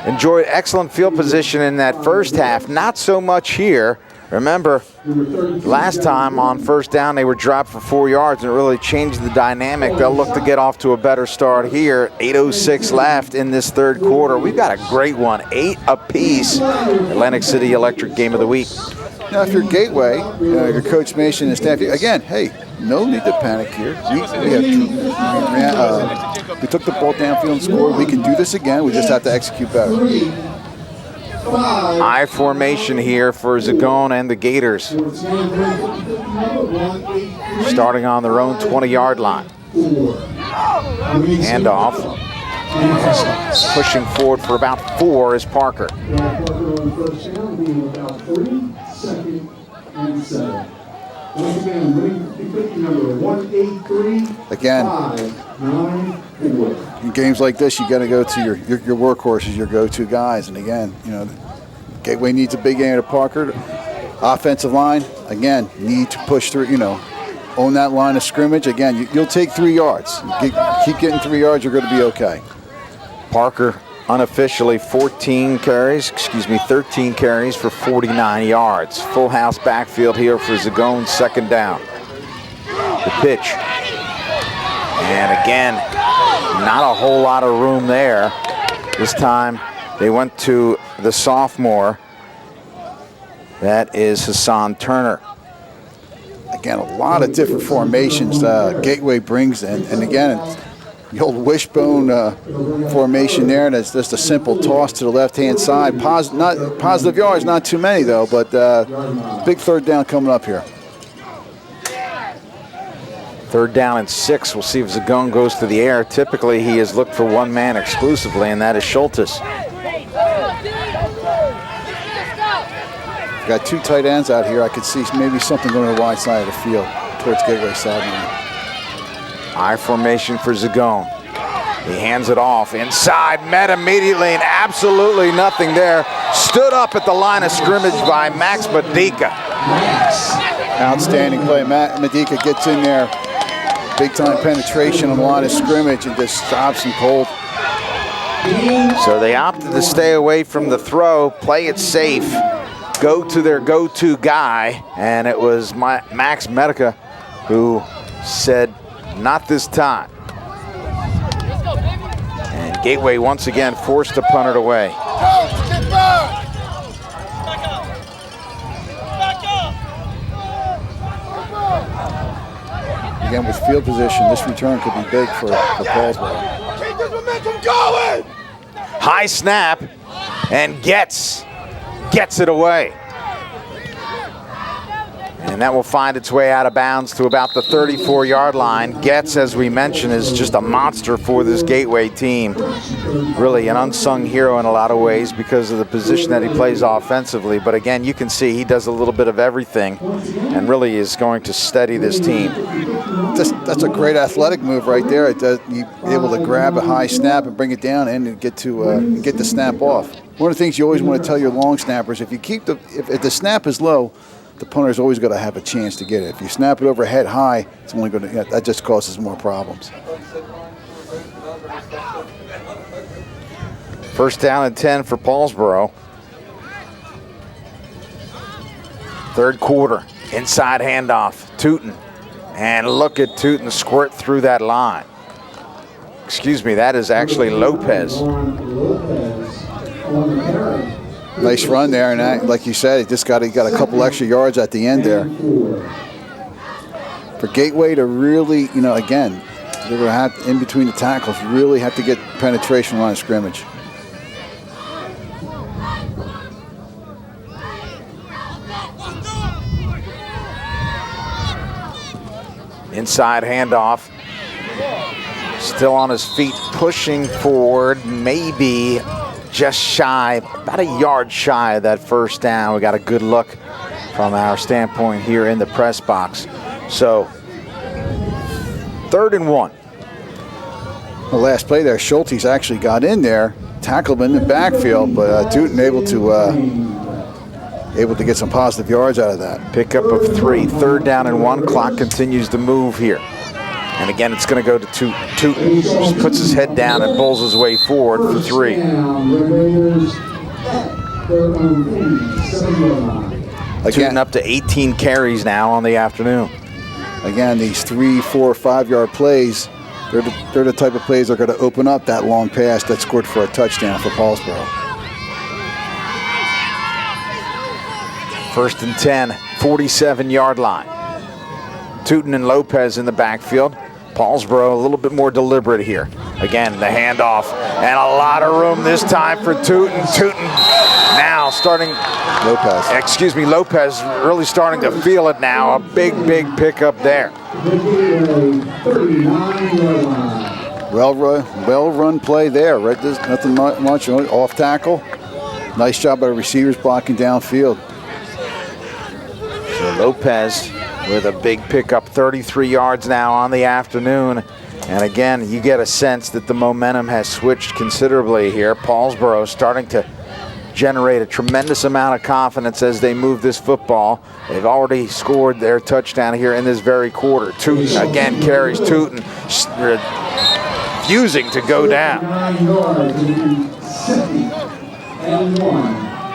enjoyed excellent field position in that first half, not so much here. Remember, last time on first down they were dropped for 4 yards, and it really changed the dynamic. They'll look to get off to a better start here. 8:06 left in this third quarter. We've got a great one, 8 apiece. Atlantic City Electric Game of the Week. Now, if you're Gateway, your Coach Mason and staff, again, hey, no need to panic here. We took the ball downfield and scored. We can do this again. We just have to execute better. I formation here for Zagone and the Gators. Starting on their own 20-yard line. Handoff. Pushing forward for about 4 is Parker. Again, in games like this, you got to go to your workhorses, your go-to guys. And again, Gateway needs a big game to Parker. Offensive line, again, need to push through, own that line of scrimmage. Again, you'll take 3 yards. Keep getting 3 yards, you're going to be okay. Parker unofficially 13 carries for 49 yards. Full house backfield here for Zagon's second down. The pitch. And again, not a whole lot of room there. This time they went to the sophomore. That is Hassan Turner. Again, a lot of different formations Gateway brings in. And again, the old wishbone formation there. That's just a simple toss to the left-hand side. Not positive yards, not too many though, but big third down coming up here. 3rd down and 6. We'll see if Zagon goes to the air. Typically, he has looked for one man exclusively, and that is Schultes. Got 2 tight ends out here. I could see maybe something going to the wide side of the field towards Gateway sideline. I formation for Zagon. He hands it off inside, met immediately, and absolutely nothing there. Stood up at the line of scrimmage by Max Medica. Outstanding play. Matt Medica gets in there. Big time penetration on the line of scrimmage and just stops him cold. So they opted to stay away from the throw, play it safe, go to their go-to guy, and it was Max Medica who said, not this time. And Gateway once again forced to punt it away. Again, with field position, this return could be big for Paulsboro. Keep this momentum going! High snap, and gets it away. And that will find its way out of bounds to about the 34-yard line. Getz, as we mentioned, is just a monster for this Gateway team. Really an unsung hero in a lot of ways because of the position that he plays offensively. But again, you can see he does a little bit of everything and really is going to steady this team. That's a great athletic move right there. You're able to grab a high snap and bring it down and get the snap off. One of the things you always want to tell your long snappers, if the snap is low, the punter's always got to have a chance to get it. If you snap it overhead high, it's only going to that just causes more problems. 1st down and 10 for Paulsboro. 3rd quarter, inside handoff, Tootin. And look at Tootin squirt through that line. Excuse me, that is actually Lopez. Nice run there, and like you said, he got a couple extra yards at the end there. For Gateway to really, again, they're going to have, in between the tackles, really have to get penetration line of scrimmage. Inside handoff. Still on his feet, pushing forward, maybe just shy, about a yard shy of that 1st down. We got a good look from our standpoint here in the press box. So 3rd and 1. The last play there, Schultes actually got in there, tackled him in the backfield, but Tootin able to get some positive yards out of that. Pickup of 3, 3rd down and 1. Clock continues to move here. And again, it's going to go to Tootin. Just puts his head down and pulls his way forward for 3. Tootin up to 18 carries now on the afternoon. Again, these 3, 4, 5-yard plays, they're the type of plays that are going to open up that long pass that scored for a touchdown for Paulsboro. 1st and 10, 47-yard line. Tootin and Lopez in the backfield. Paulsboro a little bit more deliberate here. Again, the handoff and a lot of room this time for Tootin. Tootin now starting, Lopez really starting to feel it now. A big pickup there. Well run play there. Right, there's nothing much off tackle. Nice job by the receivers blocking downfield. So Lopez with a big pickup, 33 yards now on the afternoon. And again, you get a sense that the momentum has switched considerably here. Paulsboro starting to generate a tremendous amount of confidence as they move this football. They've already scored their touchdown here in this very quarter. Tootin again carries. Tootin refusing to go down. 9 yards, second and 1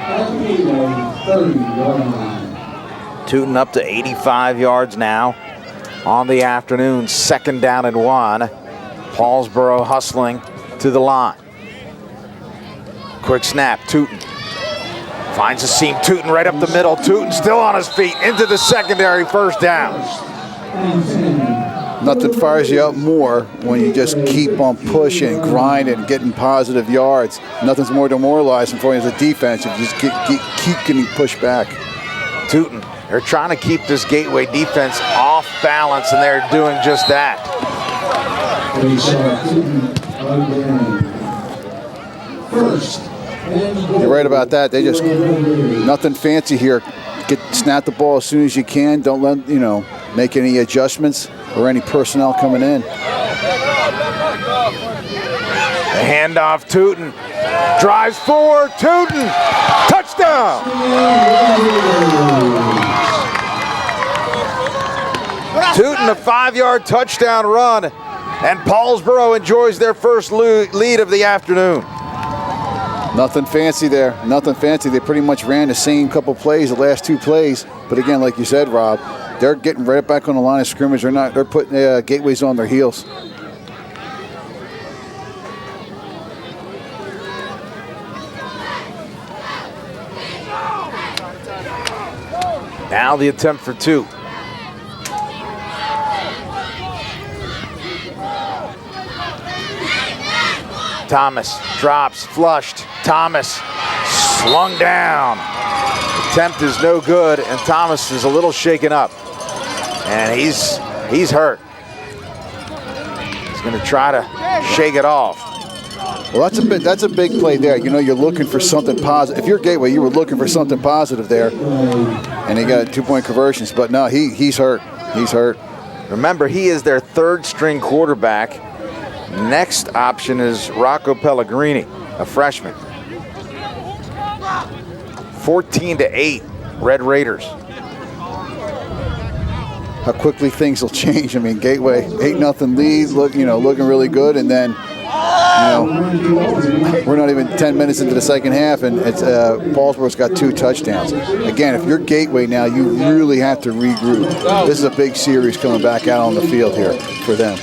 at the Gateway 30-yard line. Tootin up to 85 yards now on the afternoon. 2nd down and 1. Paulsboro hustling to the line. Quick snap. Tootin finds a seam. Tootin right up the middle. Tootin still on his feet into the secondary. 1st down. Nothing fires you up more when you just keep on pushing, grinding, getting positive yards. Nothing's more demoralizing for you as a defense if you just keep getting pushed back. Tootin, they're trying to keep this Gateway defense off balance, and they're doing just that. You're right about that. They just, nothing fancy here. Snap the ball as soon as you can. Don't let, make any adjustments or any personnel coming in. The handoff. Tootin drives forward. Tootin, touchdown. Tootin, a 5-yard touchdown run, and Paulsboro enjoys their first lead of the afternoon. Nothing fancy there. Nothing fancy. They pretty much ran the same couple plays, the last 2 plays. But again, like you said, Rob, they're getting right back on the line of scrimmage. They're putting Gateways on their heels. Now the attempt for 2. Thomas drops, flushed. Thomas slung down. Attempt is no good, and Thomas is a little shaken up. And he's hurt. He's going to try to shake it off. Well, that's a big play there. You're looking for something positive. If you're Gateway, you were looking for something positive there, and he got 2-point conversions. But no, he's hurt. He's hurt. Remember, he is their 3rd-string quarterback. Next option is Rocco Pellegrini, a freshman. 14-8, Red Raiders. How quickly things will change. I mean, Gateway 8-0 lead, looking really good, and then we're not even 10 minutes into the second half, and it's Paulsboro's got 2 touchdowns. Again, if you're Gateway now, you really have to regroup. This is a big series coming back out on the field here for them.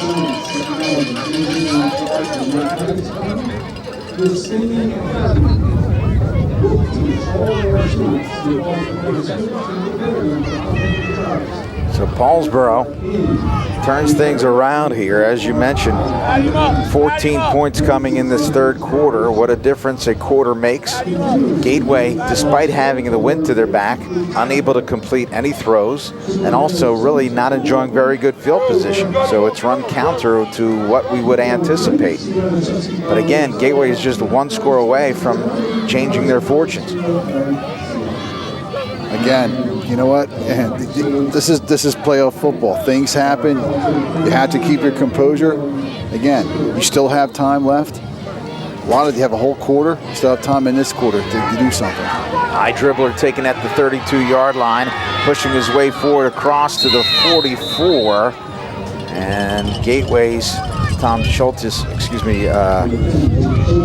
So Paulsboro turns things around here, as you mentioned. 14 points coming in this 3rd quarter. What a difference a quarter makes. Gateway, despite having the wind to their back, unable to complete any throws, and also really not enjoying very good field position. So it's run counter to what we would anticipate. But again, Gateway is just 1 score away from changing their fortunes. Again, you know what? This is playoff football. Things happen. You have to keep your composure. Again, you still have time left. You have a whole quarter. You still have time in this quarter to do something. High dribbler taken at the 32-yard line, pushing his way forward across to the 44. And Gateway's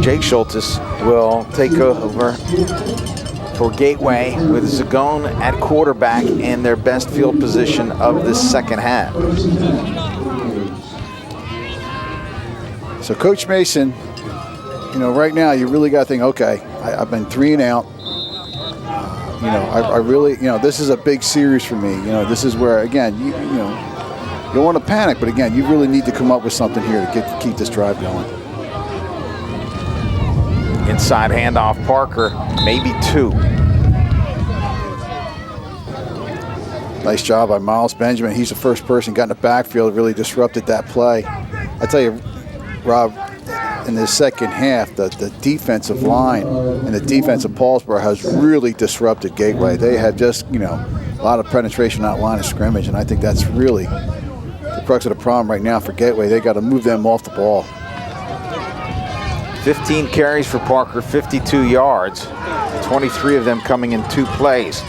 Jake Schultes will take over for Gateway with Zagone at quarterback in their best field position of the second half. So Coach Mason, right now you really got to think, okay, I've been 3 and out. I really, this is a big series for me. This is where, again, you don't want to panic, but again, you really need to come up with something here to keep this drive going. Inside handoff, Parker, maybe 2. Nice job by Miles Benjamin. He's the first person got in the backfield, really disrupted that play. I tell you, Rob, in the second half, the defensive line and the defense of Paulsboro has really disrupted Gateway. They have just, a lot of penetration out line of scrimmage, and I think that's really the crux of the problem right now for Gateway. They got to move them off the ball. 15 carries for Parker, 52 yards, 23 of them coming in 2 plays.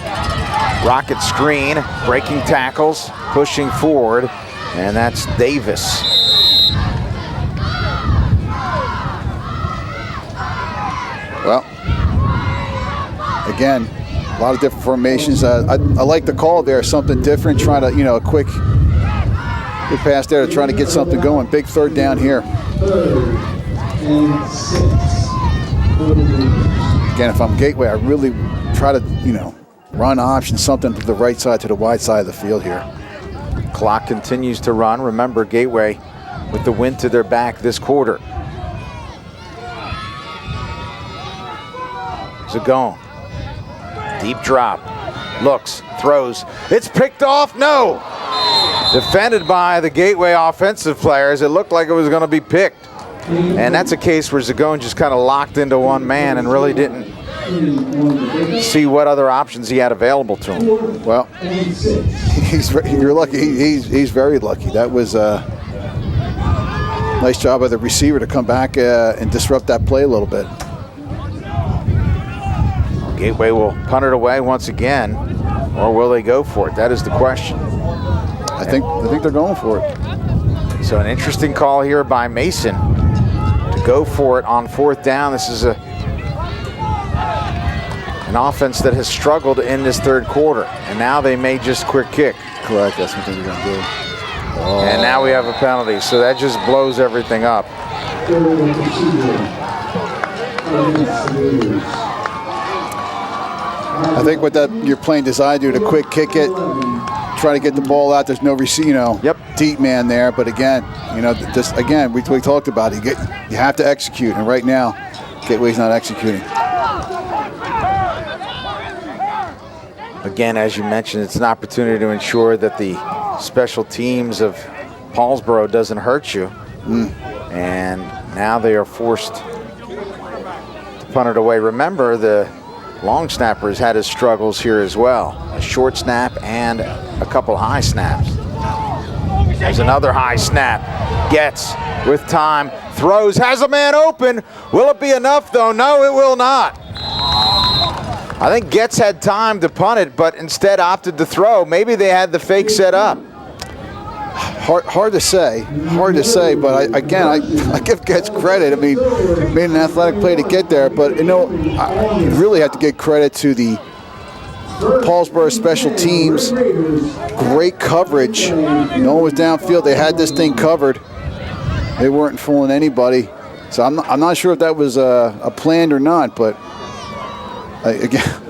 Rocket screen, breaking tackles, pushing forward, and that's Davis. Well, again, a lot of different formations. I like the call there, something different, trying to, a quick pass there to try to get something going. Big third down here. 3rd and 6. Again, if I'm Gateway, I really try to, run option, something to the right side, to the wide side of the field here. Clock continues to run. Remember, Gateway with the wind to their back this quarter. Zagone. Deep drop. Looks, throws. It's picked off. No! Defended by the Gateway offensive players. It looked like it was going to be picked. And that's a case where Zagone just kind of locked into one man and really didn't see what other options he had available to him. Well, you're lucky. He's very lucky. That was a nice job by the receiver to come back and disrupt that play a little bit. Gateway will punt it away once again, or will they go for it? That is the question. I think they're going for it. So an interesting call here by Mason to go for it on 4th down. This is an offense that has struggled in this 3rd quarter, and now they may just quick kick. Correct, that's what they're going to do. Oh. And now we have a penalty, so that just blows everything up. I think what you're playing design to quick kick it, try to get the ball out. There's no deep man there. But again, we talked about it. You have to execute, and right now, Gateway's not executing. Again, as you mentioned, it's an opportunity to ensure that the special teams of Paulsboro doesn't hurt you. And now they are forced to punt it away. Remember, the long snapper has had his struggles here as well. A short snap and a couple high snaps. There's another high snap. Gets with time, throws, has a man open. Will it be enough though? No, it will not. I think Getz had time to punt it, but instead opted to throw. Maybe they had the fake set up. Hard to say, but I give Getz credit. I mean, made an athletic play to get there, but I really have to give credit to the Paulsboro special teams. Great coverage. No one was downfield. They had this thing covered. They weren't fooling anybody. So I'm not sure if that was a planned or not, but again.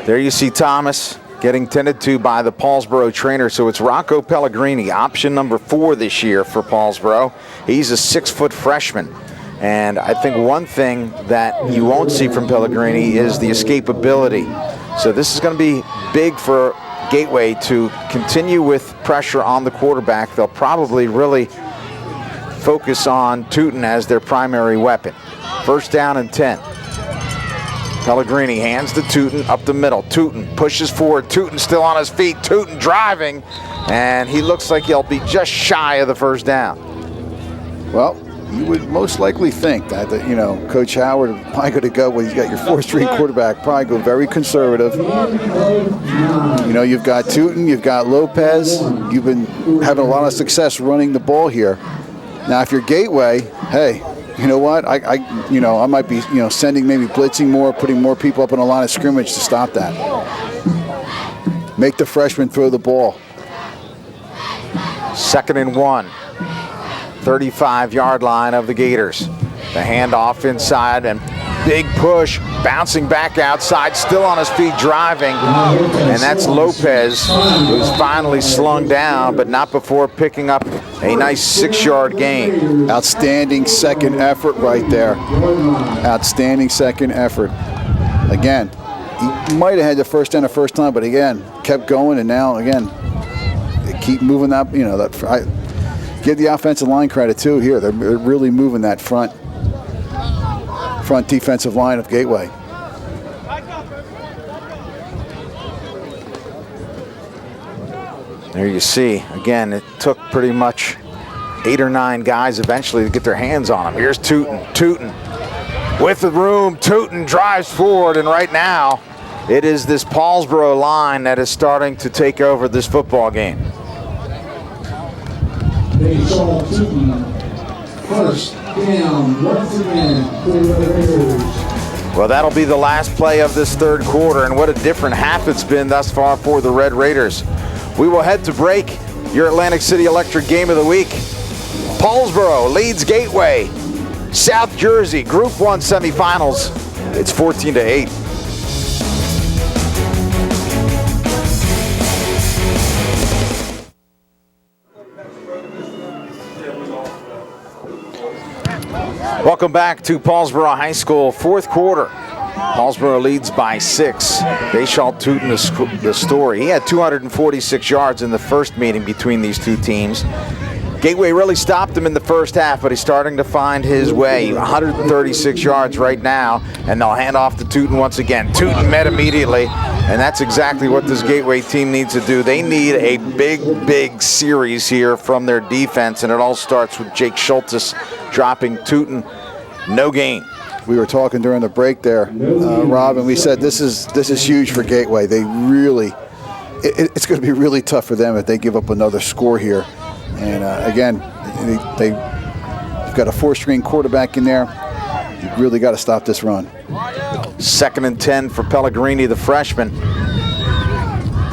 There you see Thomas getting tended to by the Paulsboro trainer. So it's Rocco Pellegrini, option number 4 this year for Paulsboro. He's a 6-foot freshman. And I think one thing that you won't see from Pellegrini is the escapability. So this is going to be big for Gateway to continue with pressure on the quarterback. They'll probably really focus on Tootin as their primary weapon. 1st down and 10. Pellegrini hands to Tootin up the middle. Tootin pushes forward. Tootin still on his feet. Tootin driving, and he looks like he'll be just shy of the 1st down. Well, you would most likely think that Coach Howard is probably going to go when you got your 4th-string quarterback. Probably go very conservative. You've got Tootin, you've got Lopez. You've been having a lot of success running the ball here. Now, if you're Gateway, hey. You know what? I might be, sending, maybe blitzing more, putting more people up on a line of scrimmage to stop that. Make the freshman throw the ball. 2nd and 1. 35-yard line of the Gators. The handoff inside and big push, bouncing back outside, still on his feet driving. And that's Lopez, who's finally slung down, but not before picking up a nice 6-yard gain. Outstanding second effort right there. Outstanding second effort. Again, he might have had the 1st down the first time, but again, kept going, and now, again, they keep moving that, I give the offensive line credit, too, here. They're really moving that front defensive line of Gateway. There you see, again, it took pretty much 8 or 9 guys eventually to get their hands on him. Here's Tootin. Tootin with the room. Tootin drives forward, and right now it is this Paulsboro line that is starting to take over this football game. They saw Tootin first down once again for the Raiders. Well, that'll be the last play of this third quarter, and what a different half it's been thus far for the Red Raiders. We will head to break. Your Atlantic City Electric Game of the Week. Paulsboro leads Gateway. South Jersey Group 1 semifinals. It's 14-8. Welcome back to Paulsboro High School, fourth quarter. Paulsboro leads by 6. Bayshall Tootin the story. He had 246 yards in the first meeting between these two teams. Gateway really stopped him in the first half, but he's starting to find his way. 136 yards right now, and they'll hand off to Tootin once again. Tootin met immediately, and that's exactly what this Gateway team needs to do. They need a big series here from their defense, and it all starts with Jake Schultes dropping Tootin. No gain. We were talking during the break there, Rob, and we said this is huge for Gateway. They really, it's going to be really tough for them if they give up another score here. And again, they've got a 4-string quarterback in there. You really got to stop this run. 2nd and 10 for Pellegrini, the freshman.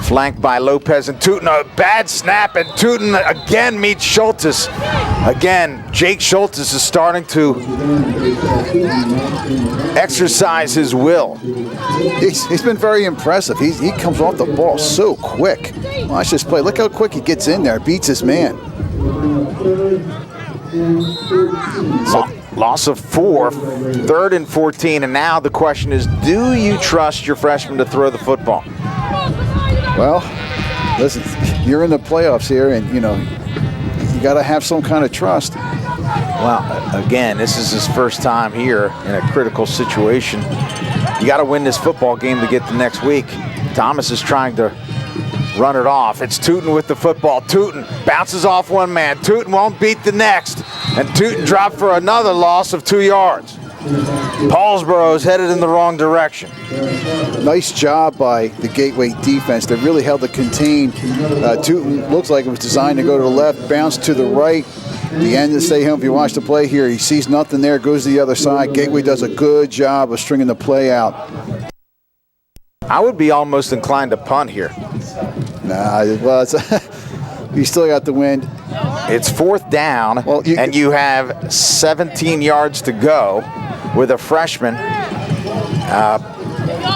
Flanked by Lopez and Tootin. A bad snap, and Tootin again meets Schultes. Again, Jake Schultes is starting to exercise his will. He's been very impressive. He comes off the ball so quick. Watch this play. Look how quick he gets in there. Beats his man. Loss of 4, 3rd and 14, and now the question is, do you trust your freshman to throw the football? Well, listen, you're in the playoffs here, and you got to have some kind of trust. Well, again, this is his first time here in a critical situation. You got to win this football game to get to next week. Thomas is trying to run it off. It's Tootin with the football. Tootin bounces off one man. Tootin won't beat the next, and Tootin dropped for another loss of 2 yards. Paulsboro is headed in the wrong direction. Nice job by the Gateway defense. They really held to contain. Tootin looks like it was designed to go to the left, bounce to the right. The end to stay home. If you watch the play here, he sees nothing there, goes to the other side. Gateway does a good job of stringing the play out. I would be almost inclined to punt here. Nah, well, you still got the wind. It's 4th down, and you have 17 yards to go with a freshman.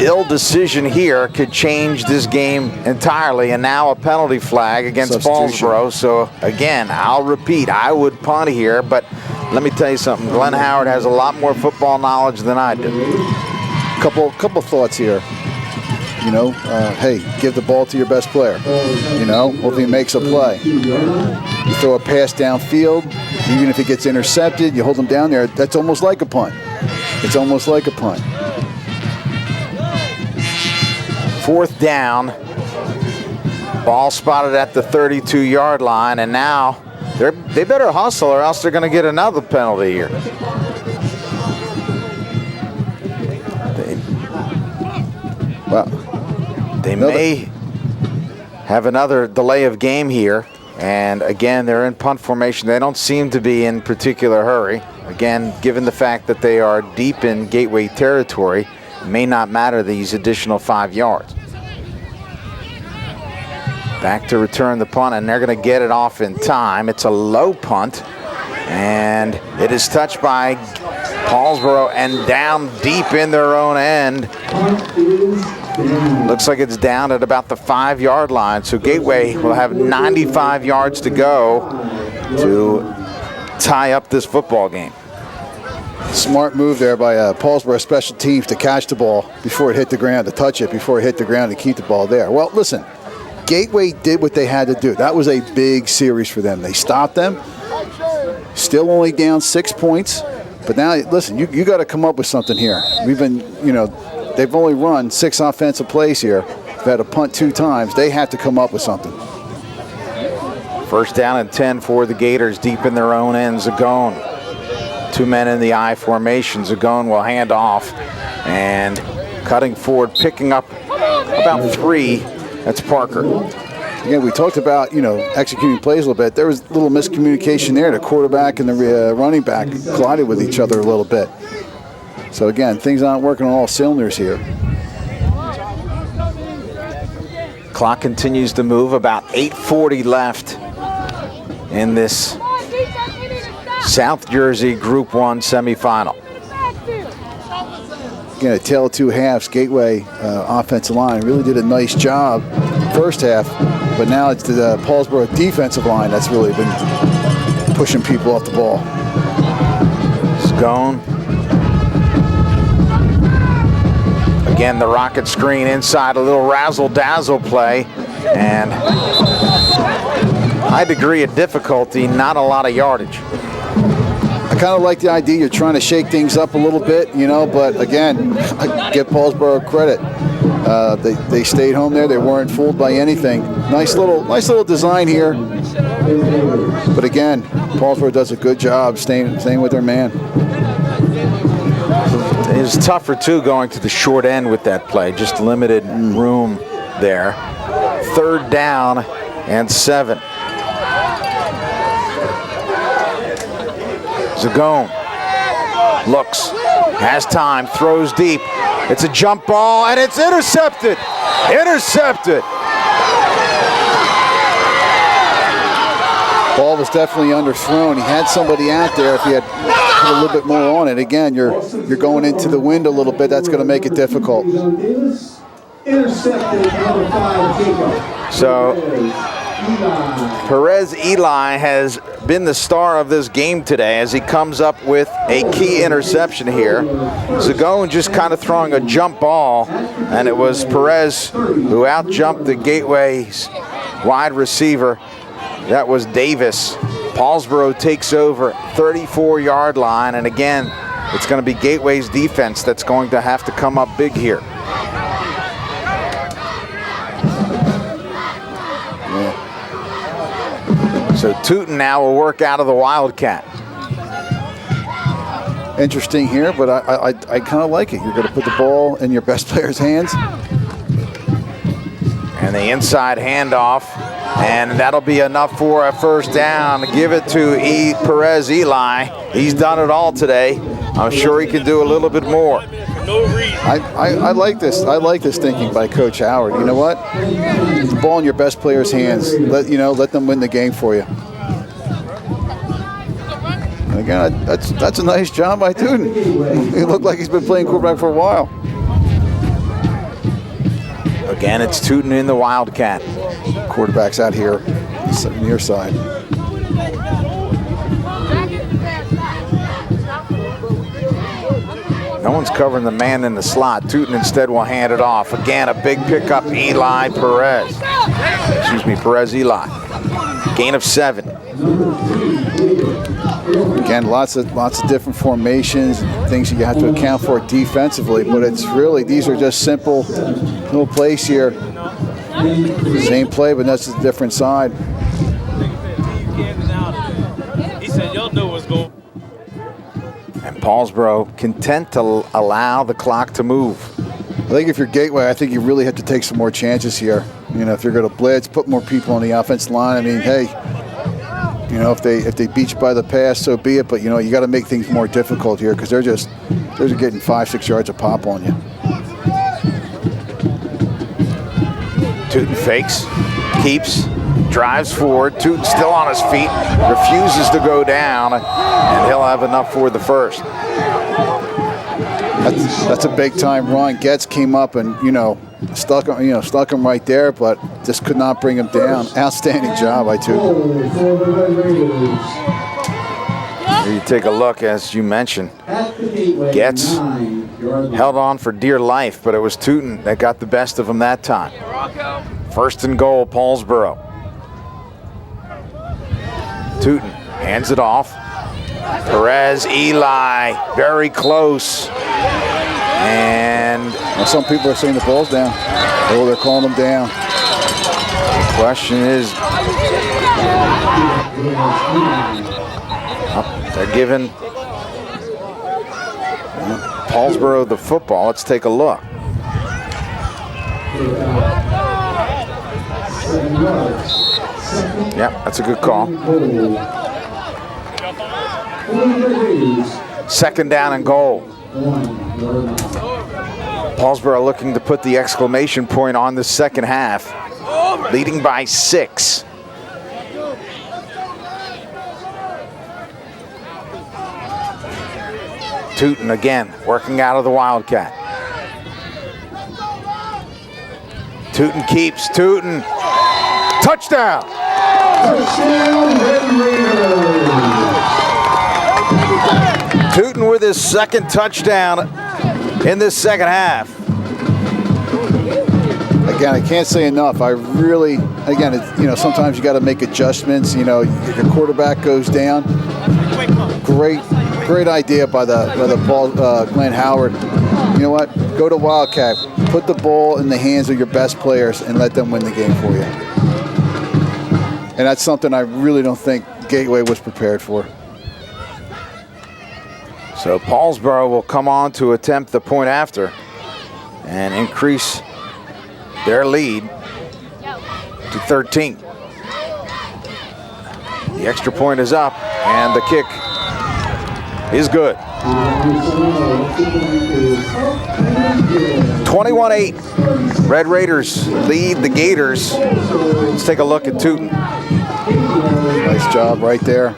Ill decision here could change this game entirely, and now a penalty flag against Paulsboro. So again, I'll repeat, I would punt here, but let me tell you something. Glenn Howard has a lot more football knowledge than I do. Couple thoughts here. Hey, give the ball to your best player. Hope he makes a play. You throw a pass downfield, even if it gets intercepted, you hold him down there. That's almost like a punt. It's almost like a punt. 4th down. Ball spotted at the 32-yard line, and now they better hustle or else they're going to get another penalty here. They may have another delay of game here, and again, they're in punt formation. They don't seem to be in particular hurry. Again, given the fact that they are deep in Gateway territory, it may not matter these additional 5 yards. Back to return the punt, and they're going to get it off in time. It's a low punt, and it is touched by Paulsboro and down deep in their own end. Looks like it's down at about the 5-yard line. So Gateway will have 95 yards to go to tie up this football game. Smart move there by Paulsboro special teams to catch the ball before it hit the ground, to touch it before it hit the ground, and keep the ball there. Well, listen, Gateway did what they had to do. That was a big series for them. They stopped them. Still only down 6 points. But now, listen, you got to come up with something here. We've been, they've only run 6 offensive plays here. They've had a punt 2 times. They have to come up with something. First down and 10 for the Gators, deep in their own end. Zagone, 2 men in the I formation. Zagone will hand off, and cutting forward, picking up about 3. That's Parker. Again, we talked about, executing plays a little bit. There was a little miscommunication there. The quarterback and the running back collided with each other a little bit. So again, things aren't working on all cylinders here. Clock continues to move, about 8:40 left in this South Jersey Group 1 semifinal. Again, a tale of two halves. Gateway offensive line really did a nice job first half, but now it's the Paulsboro defensive line that's really been pushing people off the ball. Zagone. Again, the rocket screen inside, a little razzle-dazzle play, and high degree of difficulty, not a lot of yardage. I kind of like the idea. You're trying to shake things up a little bit, but again, I give Paulsboro credit. They stayed home there. They weren't fooled by anything. Nice little design here. But again, Paulsboro does a good job staying with their man. It was tougher too going to the short end with that play. Just limited room there. 3rd down and 7. Zagone looks, has time, throws deep. It's a jump ball, and it's intercepted. Intercepted. Ball was definitely underthrown. He had somebody out there. If he had put a little bit more on it, again, you're going into the wind a little bit. That's going to make it difficult. So Perez Eli has been the star of this game today as he comes up with a key interception here. Zagone just kind of throwing a jump ball, and it was Perez who out-jumped the Gateway's wide receiver. That was Davis. Paulsboro takes over 34-yard line, and again, it's going to be Gateway's defense that's going to have to come up big here. So Tootin now will work out of the Wildcat. Interesting here, but I kind of like it. You're going to put the ball in your best player's hands. And the inside handoff, and that'll be enough for a first down. Give it to Perez Eli. He's done it all today. I'm sure he can do a little bit more. I like this. I like this thinking by Coach Howard. You know what? Put the ball in your best player's hands. Let them win the game for you. And again, that's a nice job by Tootin. He looked like he's been playing quarterback for a while. Again, it's Tootin in the Wildcat. Quarterback's out here, near side. No one's covering the man in the slot. Tootin instead will hand it off. Again, a big pickup, Perez Eli. Gain of 7. Again, lots of different formations and things that you have to account for defensively, but it's really, these are just simple little plays here. Same play, but that's a different side. He said, y'all know what's going on. And Paulsboro content to allow the clock to move. I think if you're Gateway, I think you really have to take some more chances here. If you're going to blitz, put more people on the offensive line. I mean, hey, if they beat you by the pass, so be it. But you got to make things more difficult here because they're getting 5-6 yards a pop on you. Tootin fakes, keeps, drives forward. Tootin still on his feet, refuses to go down, and he'll have enough for the first. That's a big time run. Getz came up and stuck him right there, but just could not bring him down. Outstanding job by Tootin. Here you take a look, as you mentioned. Getz held on for dear life, but it was Tootin that got the best of him that time. 1st and goal, Paulsboro. Tootin hands it off. Perez Eli, very close. And some people are saying the ball's down. Oh, they're calling them down. The question is, They're giving Paulsboro the football. Let's take a look. Yep, that's a good call. Second down and goal. Paulsboro looking to put the exclamation point on the second half, leading by 6. Tootin again, working out of the Wildcat. Tootin keeps, Tootin, touchdown! Tootin with his second touchdown in this second half. Again, I can't say enough. I really, again, sometimes you got to make adjustments. Your quarterback goes down. Great idea by the Glenn Howard. You know what? Go to Wildcat. Put the ball in the hands of your best players and let them win the game for you. And that's something I really don't think Gateway was prepared for. So Paulsboro will come on to attempt the point after and increase their lead to 13. The extra point is up and the kick is good. 21-8. Red Raiders lead the Gators. Let's take a look at Tootin. Nice job right there.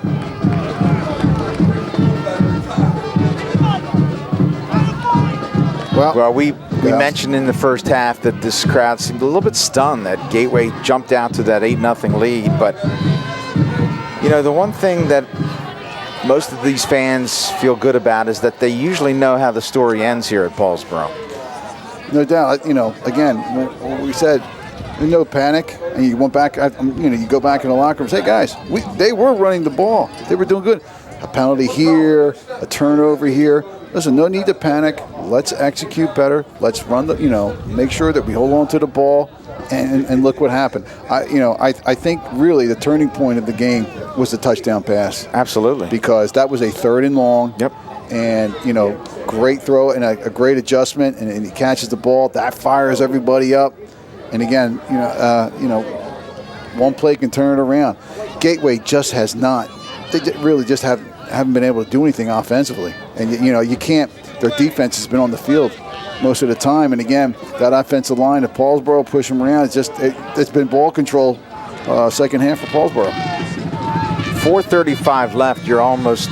Well, we mentioned in the first half that this crowd seemed a little bit stunned that Gateway jumped out to that 8-0 lead. But, the one thing that most of these fans feel good about is that they usually know how the story ends here at Paulsboro. No doubt. Again, what we said, no panic. And you went back, you go back in the locker room and say, guys, they were running the ball. They were doing good. A penalty here, a turnover here. Listen, no need to panic. Let's execute better. Let's run make sure that we hold on to the ball and look what happened. I think really the turning point of the game was the touchdown pass. Absolutely. Because that was a 3rd and long. Yep. And, great throw and a great adjustment, and he catches the ball. That fires everybody up. And again, one play can turn it around. Gateway just has not. They really just haven't been able to do anything offensively. And, you can't. Their defense has been on the field most of the time. And, again, that offensive line of Paulsboro push them around. It's been ball control second half for Paulsboro. 4:35 left. You're almost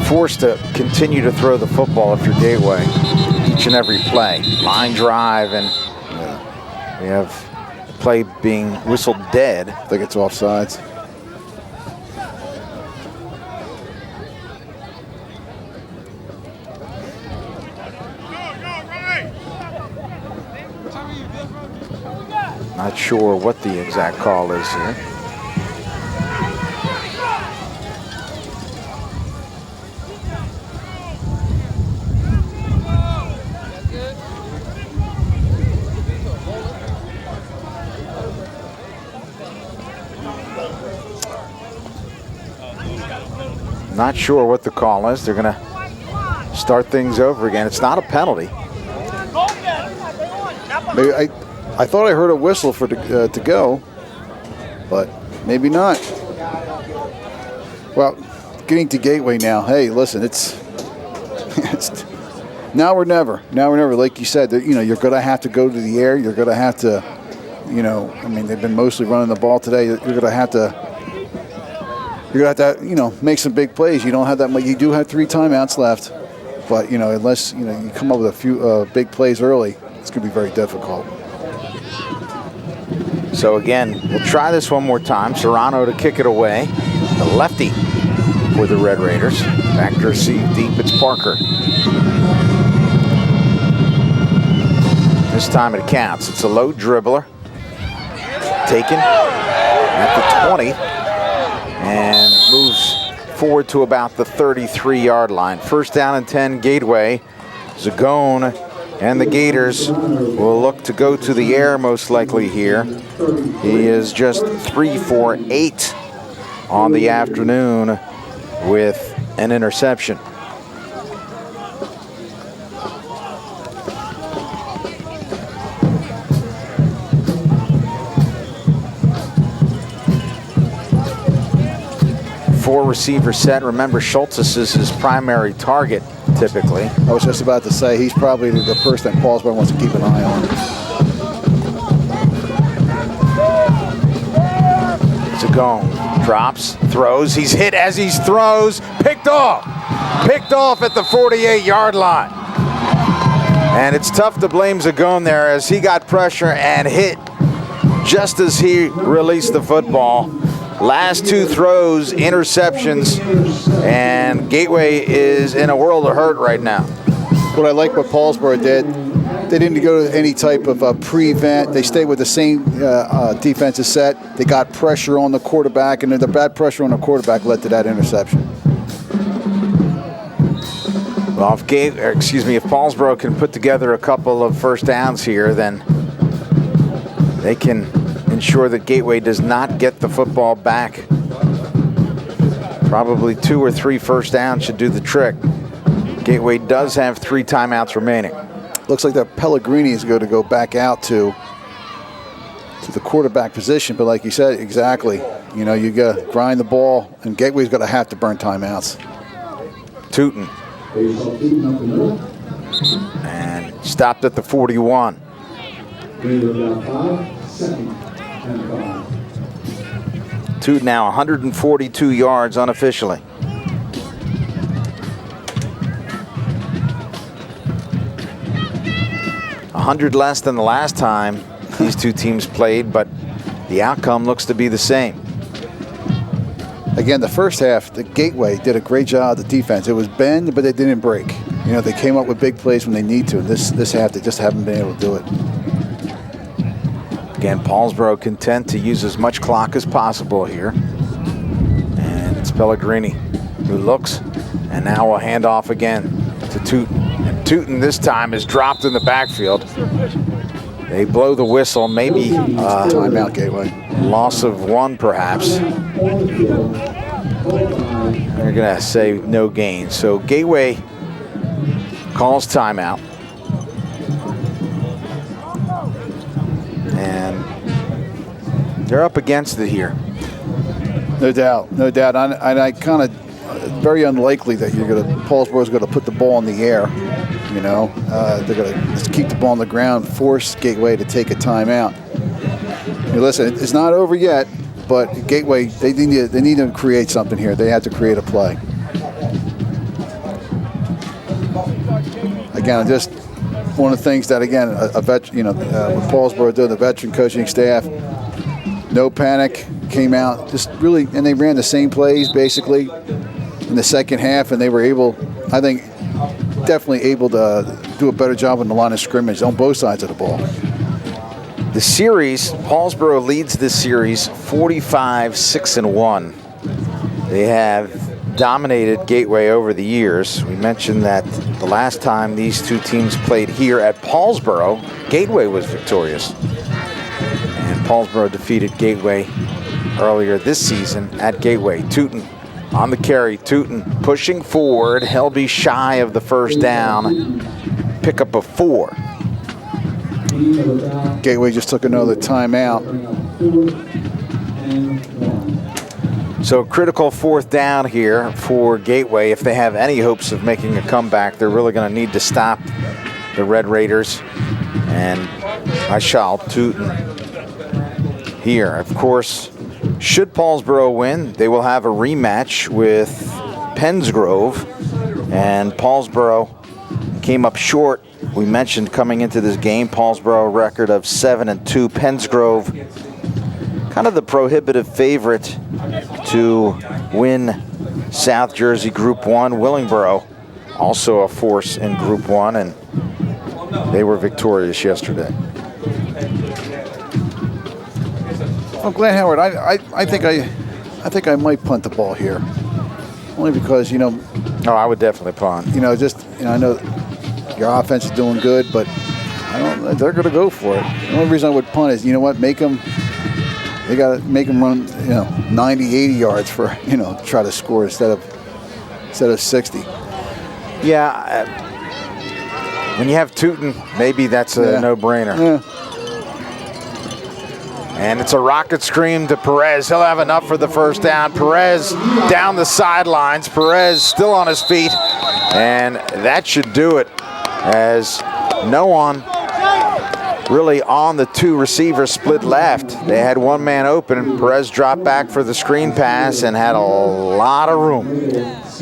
forced to continue to throw the football if you're Gateway each and every play. Line drive, and we have play being whistled dead. I think it's offsides. Not sure what the exact call is here. Not sure what the call is. They're going to start things over again. It's not a penalty. Maybe I thought I heard a whistle for to go, but maybe not. Well, getting to Gateway now. Hey, listen, it's now or never. Now or never. Like you said, you're going to have to go to the air. You're going to have to, they've been mostly running the ball today. You're going to have to. You're going to have to, make some big plays. You don't have that much. You do have 3 timeouts left, but unless you come up with a few big plays early, it's going to be very difficult. So again, we'll try this one more time. Serrano to kick it away. The lefty for the Red Raiders. Back to receive deep, it's Parker. This time it counts. It's a low dribbler. Taken at the 20 and moves forward to about the 33-yard line. First down and 10, Gateway. Zagone And the Gators will look to go to the air most likely here. He is just 3 for 8 on the afternoon with an interception. Four-receiver set. Remember, Schultz is his primary target, typically. I was just about to say, he's probably the person that Paulsboro wants to keep an eye on. Zagone drops, throws. He's hit as he throws. Picked off. Picked off at the 48-yard line. And it's tough to blame Zagone there as he got pressure and hit just as he released the football. Last two throws, interceptions, and Gateway is in a world of hurt right now. What I like what Paulsboro did, they didn't go to any type of prevent. They stayed with the same defensive set. They got pressure on the quarterback, and the bad pressure on the quarterback led to that interception. Well, if Paulsboro can put together a couple of first downs here, then they can ensure that Gateway does not get the football back. Probably 2 or 3 first downs should do the trick. Gateway does have 3 timeouts remaining. Looks like that Pellegrini is going to go back out to the quarterback position, but like you said, exactly. You know, you got to grind the ball, and Gateway's going to have to burn timeouts. Tootin. And stopped at the 41. Tootin now 142 yards unofficially. 100 less than the last time these two teams played, but the outcome looks to be the same. Again, the first half, the Gateway did a great job of the defense. It was bend, but they didn't break. You know, they came up with big plays when they need to. This half, they just haven't been able to do it. Again, Paulsboro content to use as much clock as possible here. And it's Pellegrini who looks, and now will hand off again to Tootin. And Tootin this time is dropped in the backfield. They blow the whistle, maybe timeout, Gateway. Loss of 1 perhaps. They're gonna say no gain. So Gateway calls timeout. And they're up against it here. No doubt, no doubt. And I kind of, very unlikely that Paulsboro's going to put the ball in the air. You know, they're going to just keep the ball on the ground, force Gateway to take a timeout. Hey, listen, it's not over yet, but Gateway, they need to create something here. They have to create a play. Again, just one of the things that, again, what Paulsboro did, the veteran coaching staff, no panic, came out, just really, and they ran the same plays basically in the second half, and they were able, I think, definitely able to do a better job on the line of scrimmage on both sides of the ball. The series, Paulsboro leads this series 45-6-1. They have dominated Gateway over the years. We mentioned that the last time these two teams played here at Paulsboro, Gateway was victorious. And Paulsboro defeated Gateway earlier this season at Gateway. Tootin on the carry. Tootin pushing forward. He'll be shy of the first down. Pick up a 4. Gateway just took another timeout. So critical 4th down here for Gateway. If they have any hopes of making a comeback, they're really going to need to stop the Red Raiders. And I shall Tootin here. Of course, should Paulsboro win, they will have a rematch with Pennsgrove. And Paulsboro came up short. We mentioned coming into this game, Paulsboro record of 7-2. Pennsgrove, kind of the prohibitive favorite to win South Jersey Group 1. Willingboro, also a force in Group 1, and they were victorious yesterday. Well, Glenn Howard, I think I might punt the ball here, only because, you know. Oh, I would definitely punt. You know, I know Your offense is doing good, but they're going to go for it. The only reason I would punt is, you know what, they got to make them run, 90, 80 yards for, try to score instead of 60. Yeah. When you have Tootin, maybe that's a no-brainer. Yeah. And it's a rocket scream to Perez. He'll have enough for the first down. Perez down the sidelines. Perez still on his feet. And that should do it, as no one really on the two receivers split left. They had one man open. Perez dropped back for the screen pass and had a lot of room.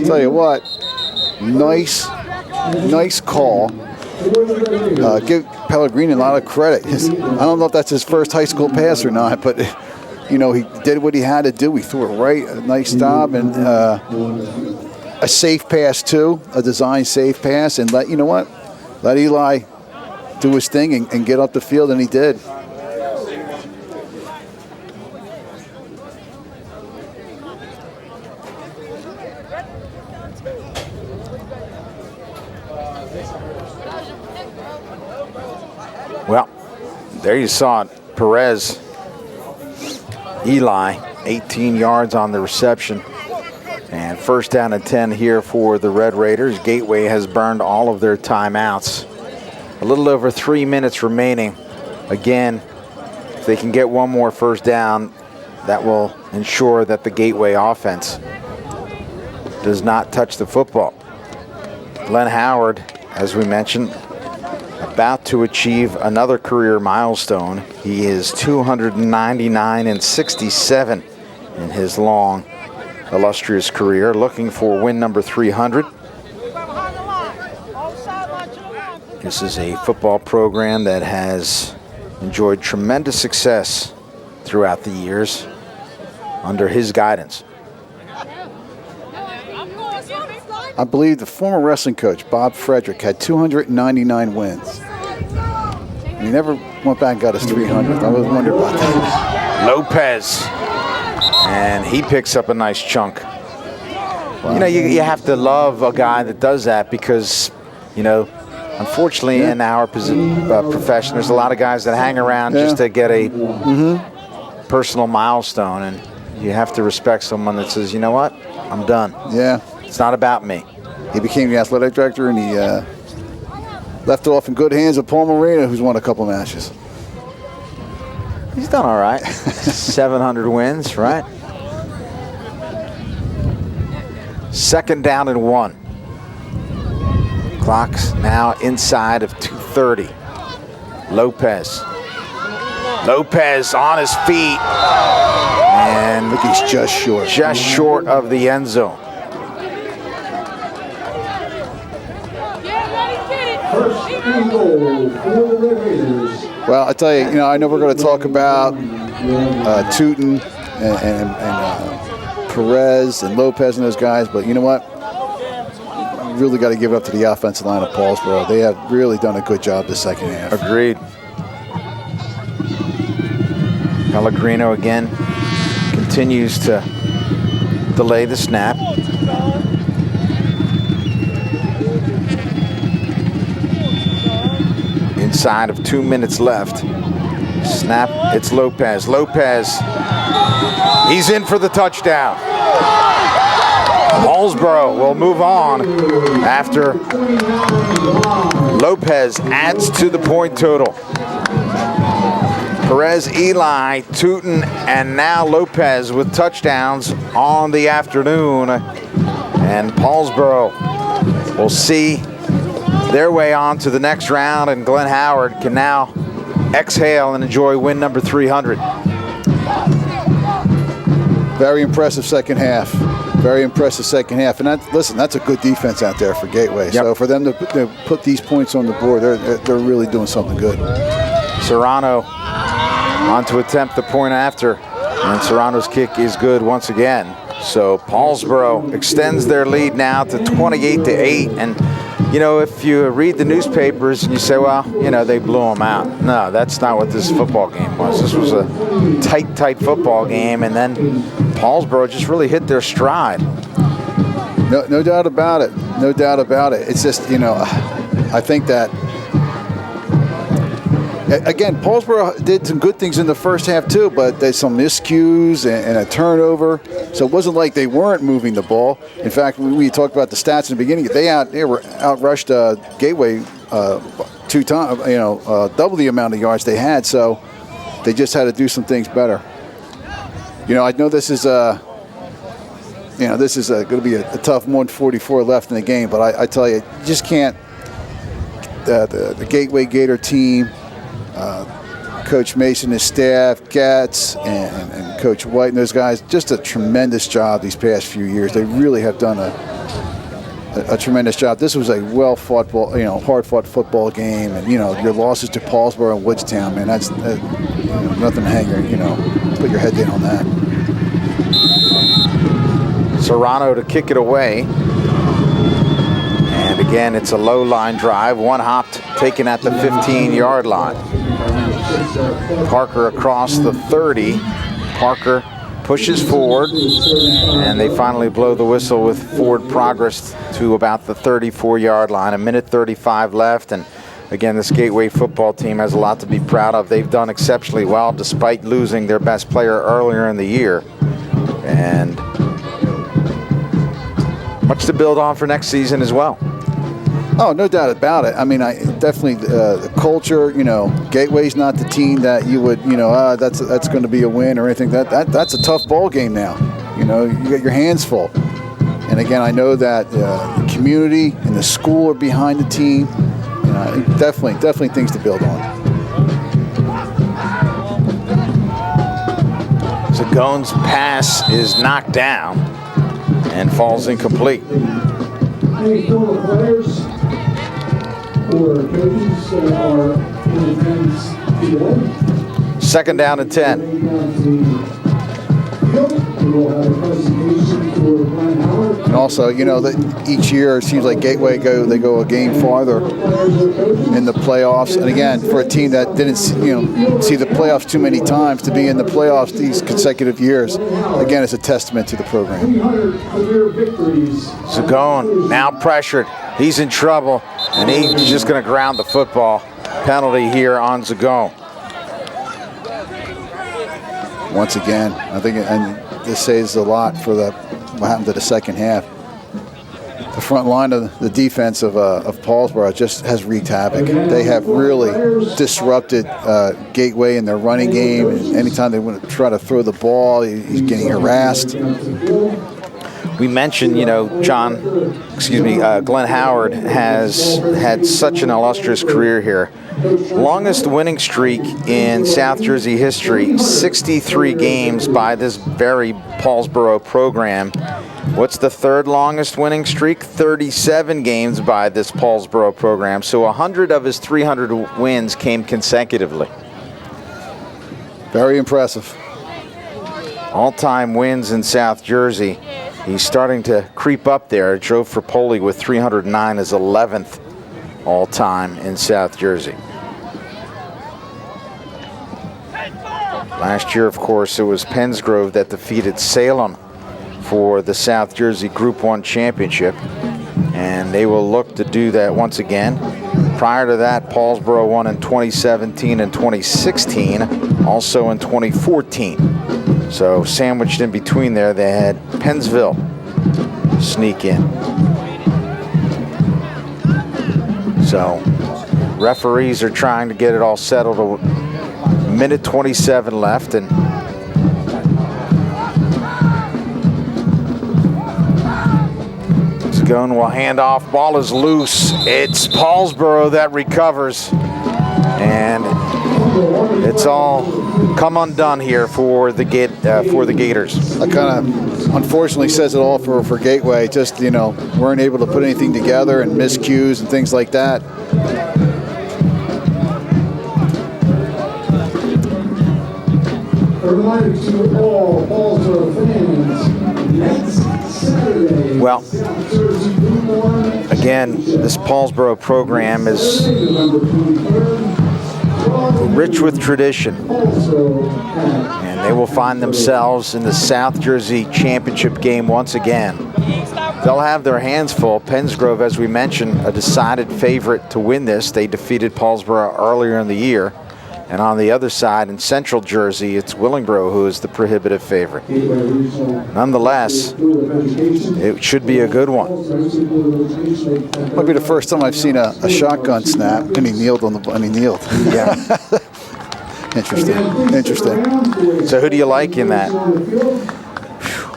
Tell you what, nice call. Give Pellegrini a lot of credit. I don't know if that's his first high school pass or not, but he did what he had to do. He threw it right, a nice stop, and a safe pass too, a design safe pass, and let Eli do his thing and get up the field, and he did. Well, there you saw it. Perez, Eli, 18 yards on the reception. And first down and 10 here for the Red Raiders. Gateway has burned all of their timeouts. A little over 3 minutes remaining. Again, if they can get one more first down, that will ensure that the Gateway offense does not touch the football. Glenn Howard, as we mentioned, about to achieve another career milestone. He is 299-67 in his long, illustrious career, looking for win number 300. This is a football program that has enjoyed tremendous success throughout the years under his guidance. I believe the former wrestling coach, Bob Frederick, had 299 wins. He never went back and got his 300th. I was wondering about that. Lopez, and he picks up a nice chunk. Wow. You have to love a guy that does that because, unfortunately in our profession, there's a lot of guys that hang around just to get a personal milestone, and you have to respect someone that says, you know what, I'm done. Yeah. It's not about me. He became the athletic director, and he left it off in good hands with Paul Moreno, who's won a couple matches. He's done all right. 700 wins, right? Second down and 1. Clock's now inside of 2:30. Lopez on his feet. And look, he's just short. Just short of the end zone. Well, I tell you, I know we're going to talk about Tootin and Perez and Lopez and those guys, but you know what? You really got to give it up to the offensive line of Paulsboro. They have really done a good job the second half. Agreed. Pellegrino again continues to delay the snap. Inside of 2 minutes left. Snap, it's Lopez. He's in for the touchdown. Paulsboro will move on after Lopez adds to the point total. Perez, Eli, Tootin, and now Lopez with touchdowns on the afternoon. And Paulsboro will see their way on to the next round, and Glenn Howard can now exhale and enjoy win number 300. Very impressive second half. Very impressive second half. And that's a good defense out there for Gateway. Yep. So for them to put these points on the board, they're really doing something good. Serrano on to attempt the point after, and Serrano's kick is good once again. So Paulsboro extends their lead now to 28-8, and if you read the newspapers and you say, well, they blew them out. No, that's not what this football game was. This was a tight football game, and then Paulsboro just really hit their stride. No doubt about it. No doubt about it. It's just, I think that, again, Paulsboro did some good things in the first half too, but there's some miscues and a turnover. So it wasn't like they weren't moving the ball. In fact, we talked about the stats in the beginning. They outrushed Gateway 2 times, double the amount of yards they had. So they just had to do some things better. I know this is going to be a tough 144 left in the game, but I tell you, you just can't. The Gateway Gator team, Coach Mason, his staff, Gatz, and Coach White and those guys, just a tremendous job these past few years. They really have done a tremendous job. This was a well-fought, hard-fought football game, and your losses to Paulsboro and Woodstown, man, that's nothing to hang your, put your head down on that. Serrano to kick it away. And again, it's a low line drive. One hop taken at the 15-yard line. Parker across the 30. Parker pushes forward, and they finally blow the whistle with forward progress to about the 34-yard line. 1:35 left, and again, this Gateway football team has a lot to be proud of. They've done exceptionally well despite losing their best player earlier in the year. And much to build on for next season as well. Oh, no doubt about it. I mean, definitely the culture. Gateway's not the team that you would, that's going to be a win or anything. That's a tough ball game now. You got your hands full. And again, I know that the community and the school are behind the team. Definitely things to build on. Zagone's pass is knocked down and falls incomplete. Any former players or coaches that are in attendance today? Second down and 10. We will have a presentation for Glenn Howard. And also, that each year it seems like Gateway they go a game farther in the playoffs. And again, for a team that didn't see the playoffs too many times, to be in the playoffs these consecutive years, again, it's a testament to the program. Zagone now pressured. He's in trouble, and he's just going to ground the football. Penalty here on Zagone. Once again, I think, and this says a lot for what happened to the second half. The front line of the defense of Paulsboro just has wreaked havoc. They have really disrupted Gateway in their running game. And anytime they want to try to throw the ball, he's getting harassed. We mentioned, Glenn Howard has had such an illustrious career here. Longest winning streak in South Jersey history, 63 games by this very Paulsboro program. What's the third longest winning streak? 37 games by this Paulsboro program. So 100 of his 300 wins came consecutively. Very impressive. All-time wins in South Jersey. He's starting to creep up there. Joe Frappoli with 309 is 11th all-time in South Jersey. Last year, of course, it was Pennsgrove that defeated Salem for the South Jersey Group 1 championship, and they will look to do that once again. Prior to that, Paulsboro won in 2017 and 2016, also in 2014. So sandwiched in between there, they had Pennsville sneak in. So referees are trying to get it all settled. A minute 27 left, and Zagone will hand off. Ball is loose. It's Paulsboro that recovers, and it's all come undone here for the Gators. That kind of unfortunately says it all for Gateway. Just weren't able to put anything together and miscues and things like that. A reminder to all Paulsboro fans, next Saturday. Well, again, this Paulsboro program is rich with tradition, and they will find themselves in the South Jersey Championship game once again. they'll have their hands full. Pensgrove, as we mentioned, a decided favorite to win this. They defeated Paulsboro earlier in the year. And on the other side, in Central Jersey, it's Willingboro who is the prohibitive favorite. Nonetheless, it should be a good one. Might be the first time I've seen a shotgun snap, and he kneeled Yeah. Interesting. So who do you like in that?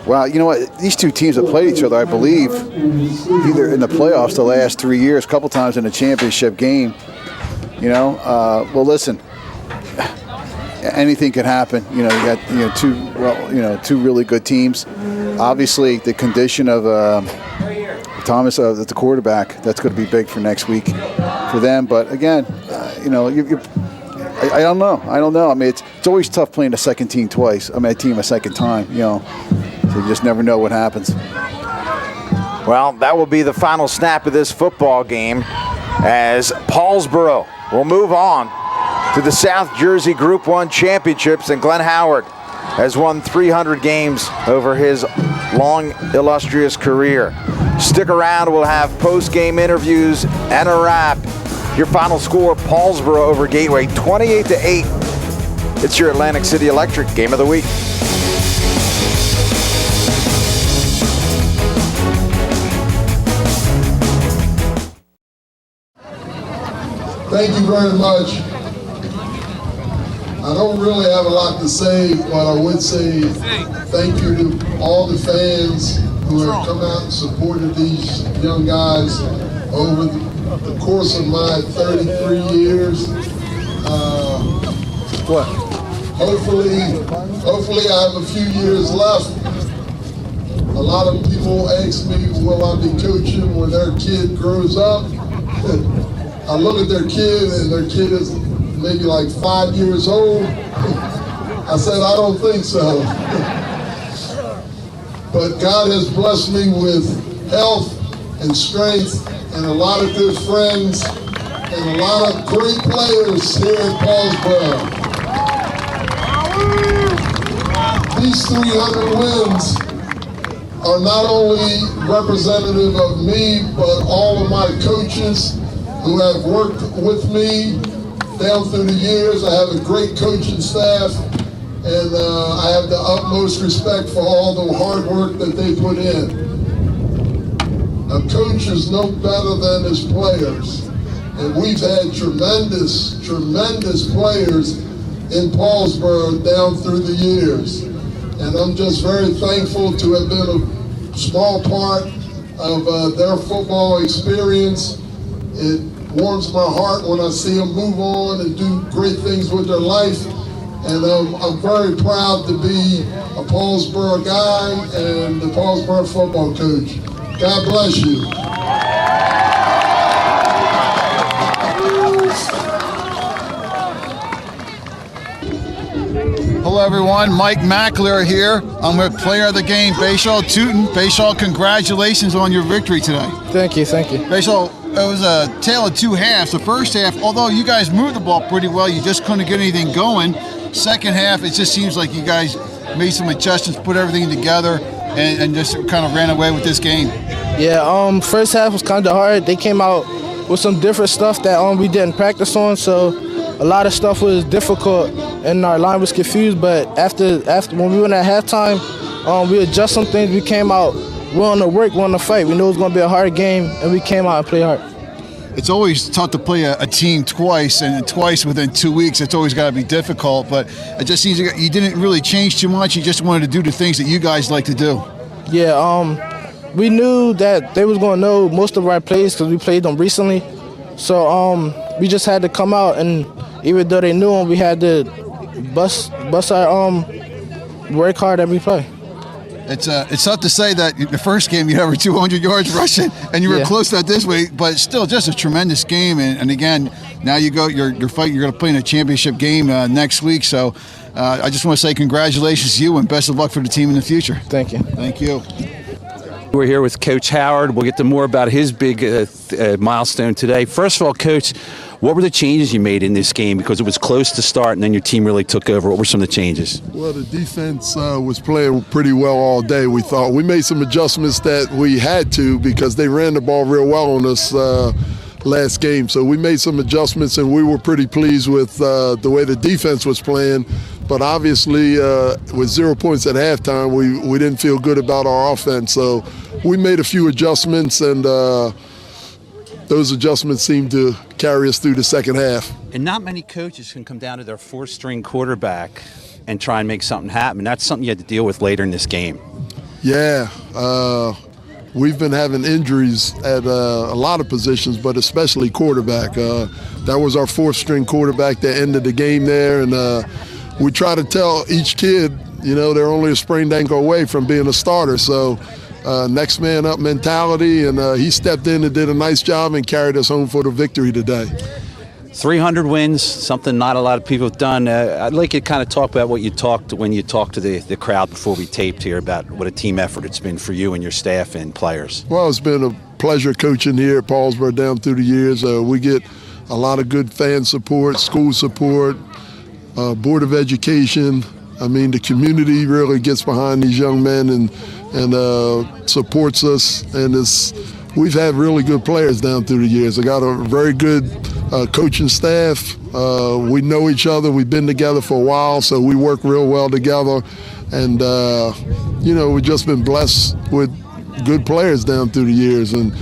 Well, you know what? These two teams have played each other, I believe, either in the playoffs the last 3 years, a couple times in a championship game. Well, listen. Anything can happen. You got two really good teams. Obviously, the condition of Thomas, the quarterback, that's going to be big for next week for them. But again, I don't know. I mean, it's always tough playing a second team twice. I mean, a team a second time. So you just never know what happens. Well, that will be the final snap of this football game, as Paulsboro will move on to the South Jersey Group 1 Championships, and Glenn Howard has won 300 games over his long, illustrious career. Stick around, we'll have post-game interviews and a wrap. Your final score, Paulsboro over Gateway, 28-8. It's your Atlantic City Electric Game of the Week. Thank you very much. I don't really have a lot to say, but I would say thank you to all the fans who have come out and supported these young guys over the course of my 33 years. Hopefully I have a few years left. A lot of people ask me, will I be coaching when their kid grows up? I look at their kid, and their kid is maybe like 5 years old. I said, I don't think so. But God has blessed me with health and strength and a lot of good friends and a lot of great players here at Paulsboro. These 300 wins are not only representative of me, but all of my coaches who have worked with me down through the years. I have a great coaching staff, and I have the utmost respect for all the hard work that they put in. A coach is no better than his players, and we've had tremendous players in Paulsboro down through the years. And I'm just very thankful to have been a small part of their football experience. It warms my heart when I see them move on and do great things with their life. And I'm very proud to be a Paulsboro guy and the Paulsboro football coach. God bless you. Hello, everyone. Mike McAleer here. I'm with player of the game, Bayshaw Tootin. Bayshaw, congratulations on your victory today. Thank you. Bayshaw, it was a tale of two halves. The first half, although you guys moved the ball pretty well, you just couldn't get anything going. Second half, it just seems like you guys made some adjustments, put everything together, and just kind of ran away with this game. Yeah, first half was kind of hard. They came out with some different stuff that we didn't practice on, so a lot of stuff was difficult and our line was confused. But after when we went at halftime, we adjusted some things. We came out willing to work, willing to fight. We knew it was going to be a hard game, and we came out and played hard. It's always tough to play a team twice, and twice within 2 weeks. It's always got to be difficult, but it just seems like you didn't really change too much. You just wanted to do the things that you guys like to do. Yeah, we knew that they was going to know most of our plays because we played them recently. So we just had to come out, and even though they knew them, we had to bust our work hard every play. It's tough to say that the first game you had over 200 yards rushing, and you were close to that this week, but it's still just a tremendous game. And again, now you're going to play in a championship game next week. So I just want to say congratulations to you and best of luck for the team in the future. Thank you. Thank you. We're here with Coach Howard. We'll get to more about his big milestone today. First of all, Coach, what were the changes you made in this game? Because it was close to start and then your team really took over. What were some of the changes? Well, the defense was playing pretty well all day, we thought. We made some adjustments that we had to because they ran the ball real well on us last game. So we made some adjustments and we were pretty pleased with the way the defense was playing. But obviously, with 0 points at halftime, we didn't feel good about our offense. So we made a few adjustments, and those adjustments seemed to carry us through the second half. And not many coaches can come down to their fourth-string quarterback and try and make something happen. That's something you had to deal with later in this game. Yeah. We've been having injuries at a lot of positions, but especially quarterback. That was our fourth-string quarterback that ended the game there, and we try to tell each kid, they're only a sprained ankle away from being a starter. So next man up mentality, and he stepped in and did a nice job and carried us home for the victory today. 300 wins, something not a lot of people have done. I'd like you to kind of talk about what you talked when you talked to the crowd before we taped here about what a team effort it's been for you and your staff and players. Well, it's been a pleasure coaching here at Paulsboro down through the years. We get a lot of good fan support, school support, Board of Education. I mean, the community really gets behind these young men and supports us. And we've had really good players down through the years. I got a very good coaching staff. We know each other. We've been together for a while, so we work real well together. And, we've just been blessed with good players down through the years. And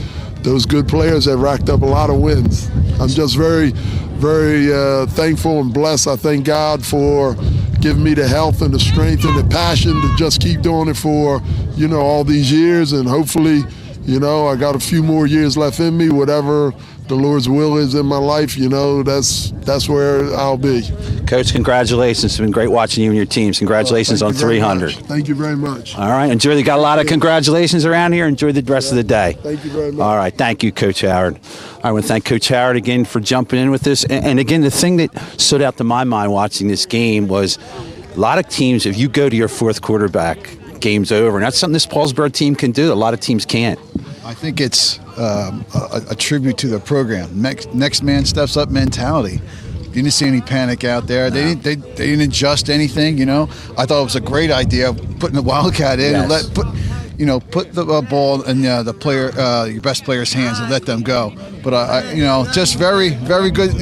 those good players have racked up a lot of wins. I'm just very, very thankful and blessed. I thank God for giving me the health and the strength and the passion to just keep doing it for, all these years. And hopefully, I got a few more years left in me. Whatever the Lord's will is in my life, that's where I'll be. Coach, congratulations. It's been great watching you and your teams. Congratulations on 300. Thank you very much. All right. Enjoy. You got a lot of congratulations around here. Enjoy the rest of the day. Thank you very much. All right. Thank you, Coach Howard. I want to thank Coach Howard again for jumping in with this. And again, the thing that stood out to my mind watching this game was a lot of teams, if you go to your fourth quarterback, game's over. And that's something this Paulsboro team can do. A lot of teams can't. I think it's a tribute to the program. Next man steps up mentality. Didn't see any panic out there. They didn't adjust anything. I thought it was a great idea putting the Wildcat in and put the ball in the player, your best player's hands and let them go. But just very, very good.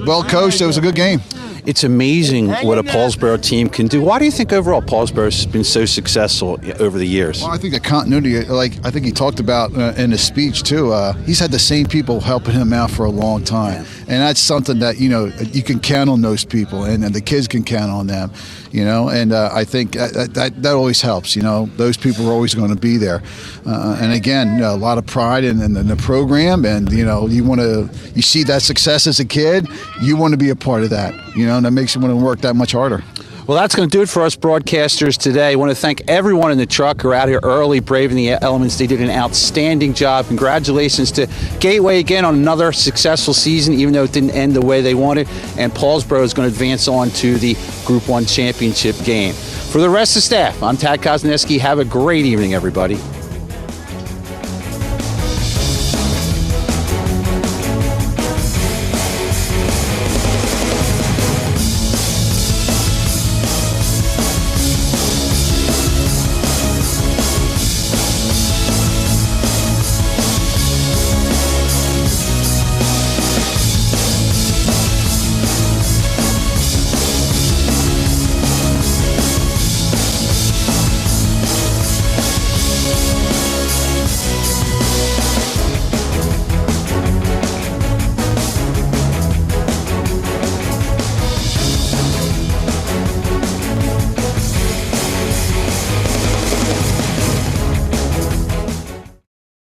Well coached. It was a good game. It's amazing what a Paulsboro team can do. Why do you think overall Paulsboro has been so successful over the years? Well, I think the continuity, I think he talked about in his speech too, he's had the same people helping him out for a long time. And that's something that, you can count on those people and the kids can count on them, and I think that always helps, those people are always going to be there. And again, a lot of pride in the program, and, you see that success as a kid, you want to be a part of that, and that makes you want to work that much harder. Well, that's going to do it for us broadcasters today. I want to thank everyone in the truck who are out here early, braving the elements. They did an outstanding job. Congratulations to Gateway again on another successful season, even though it didn't end the way they wanted. And Paulsboro is going to advance on to the Group 1 championship game. For the rest of the staff, I'm Tadd Kozeniewski. Have a great evening, everybody.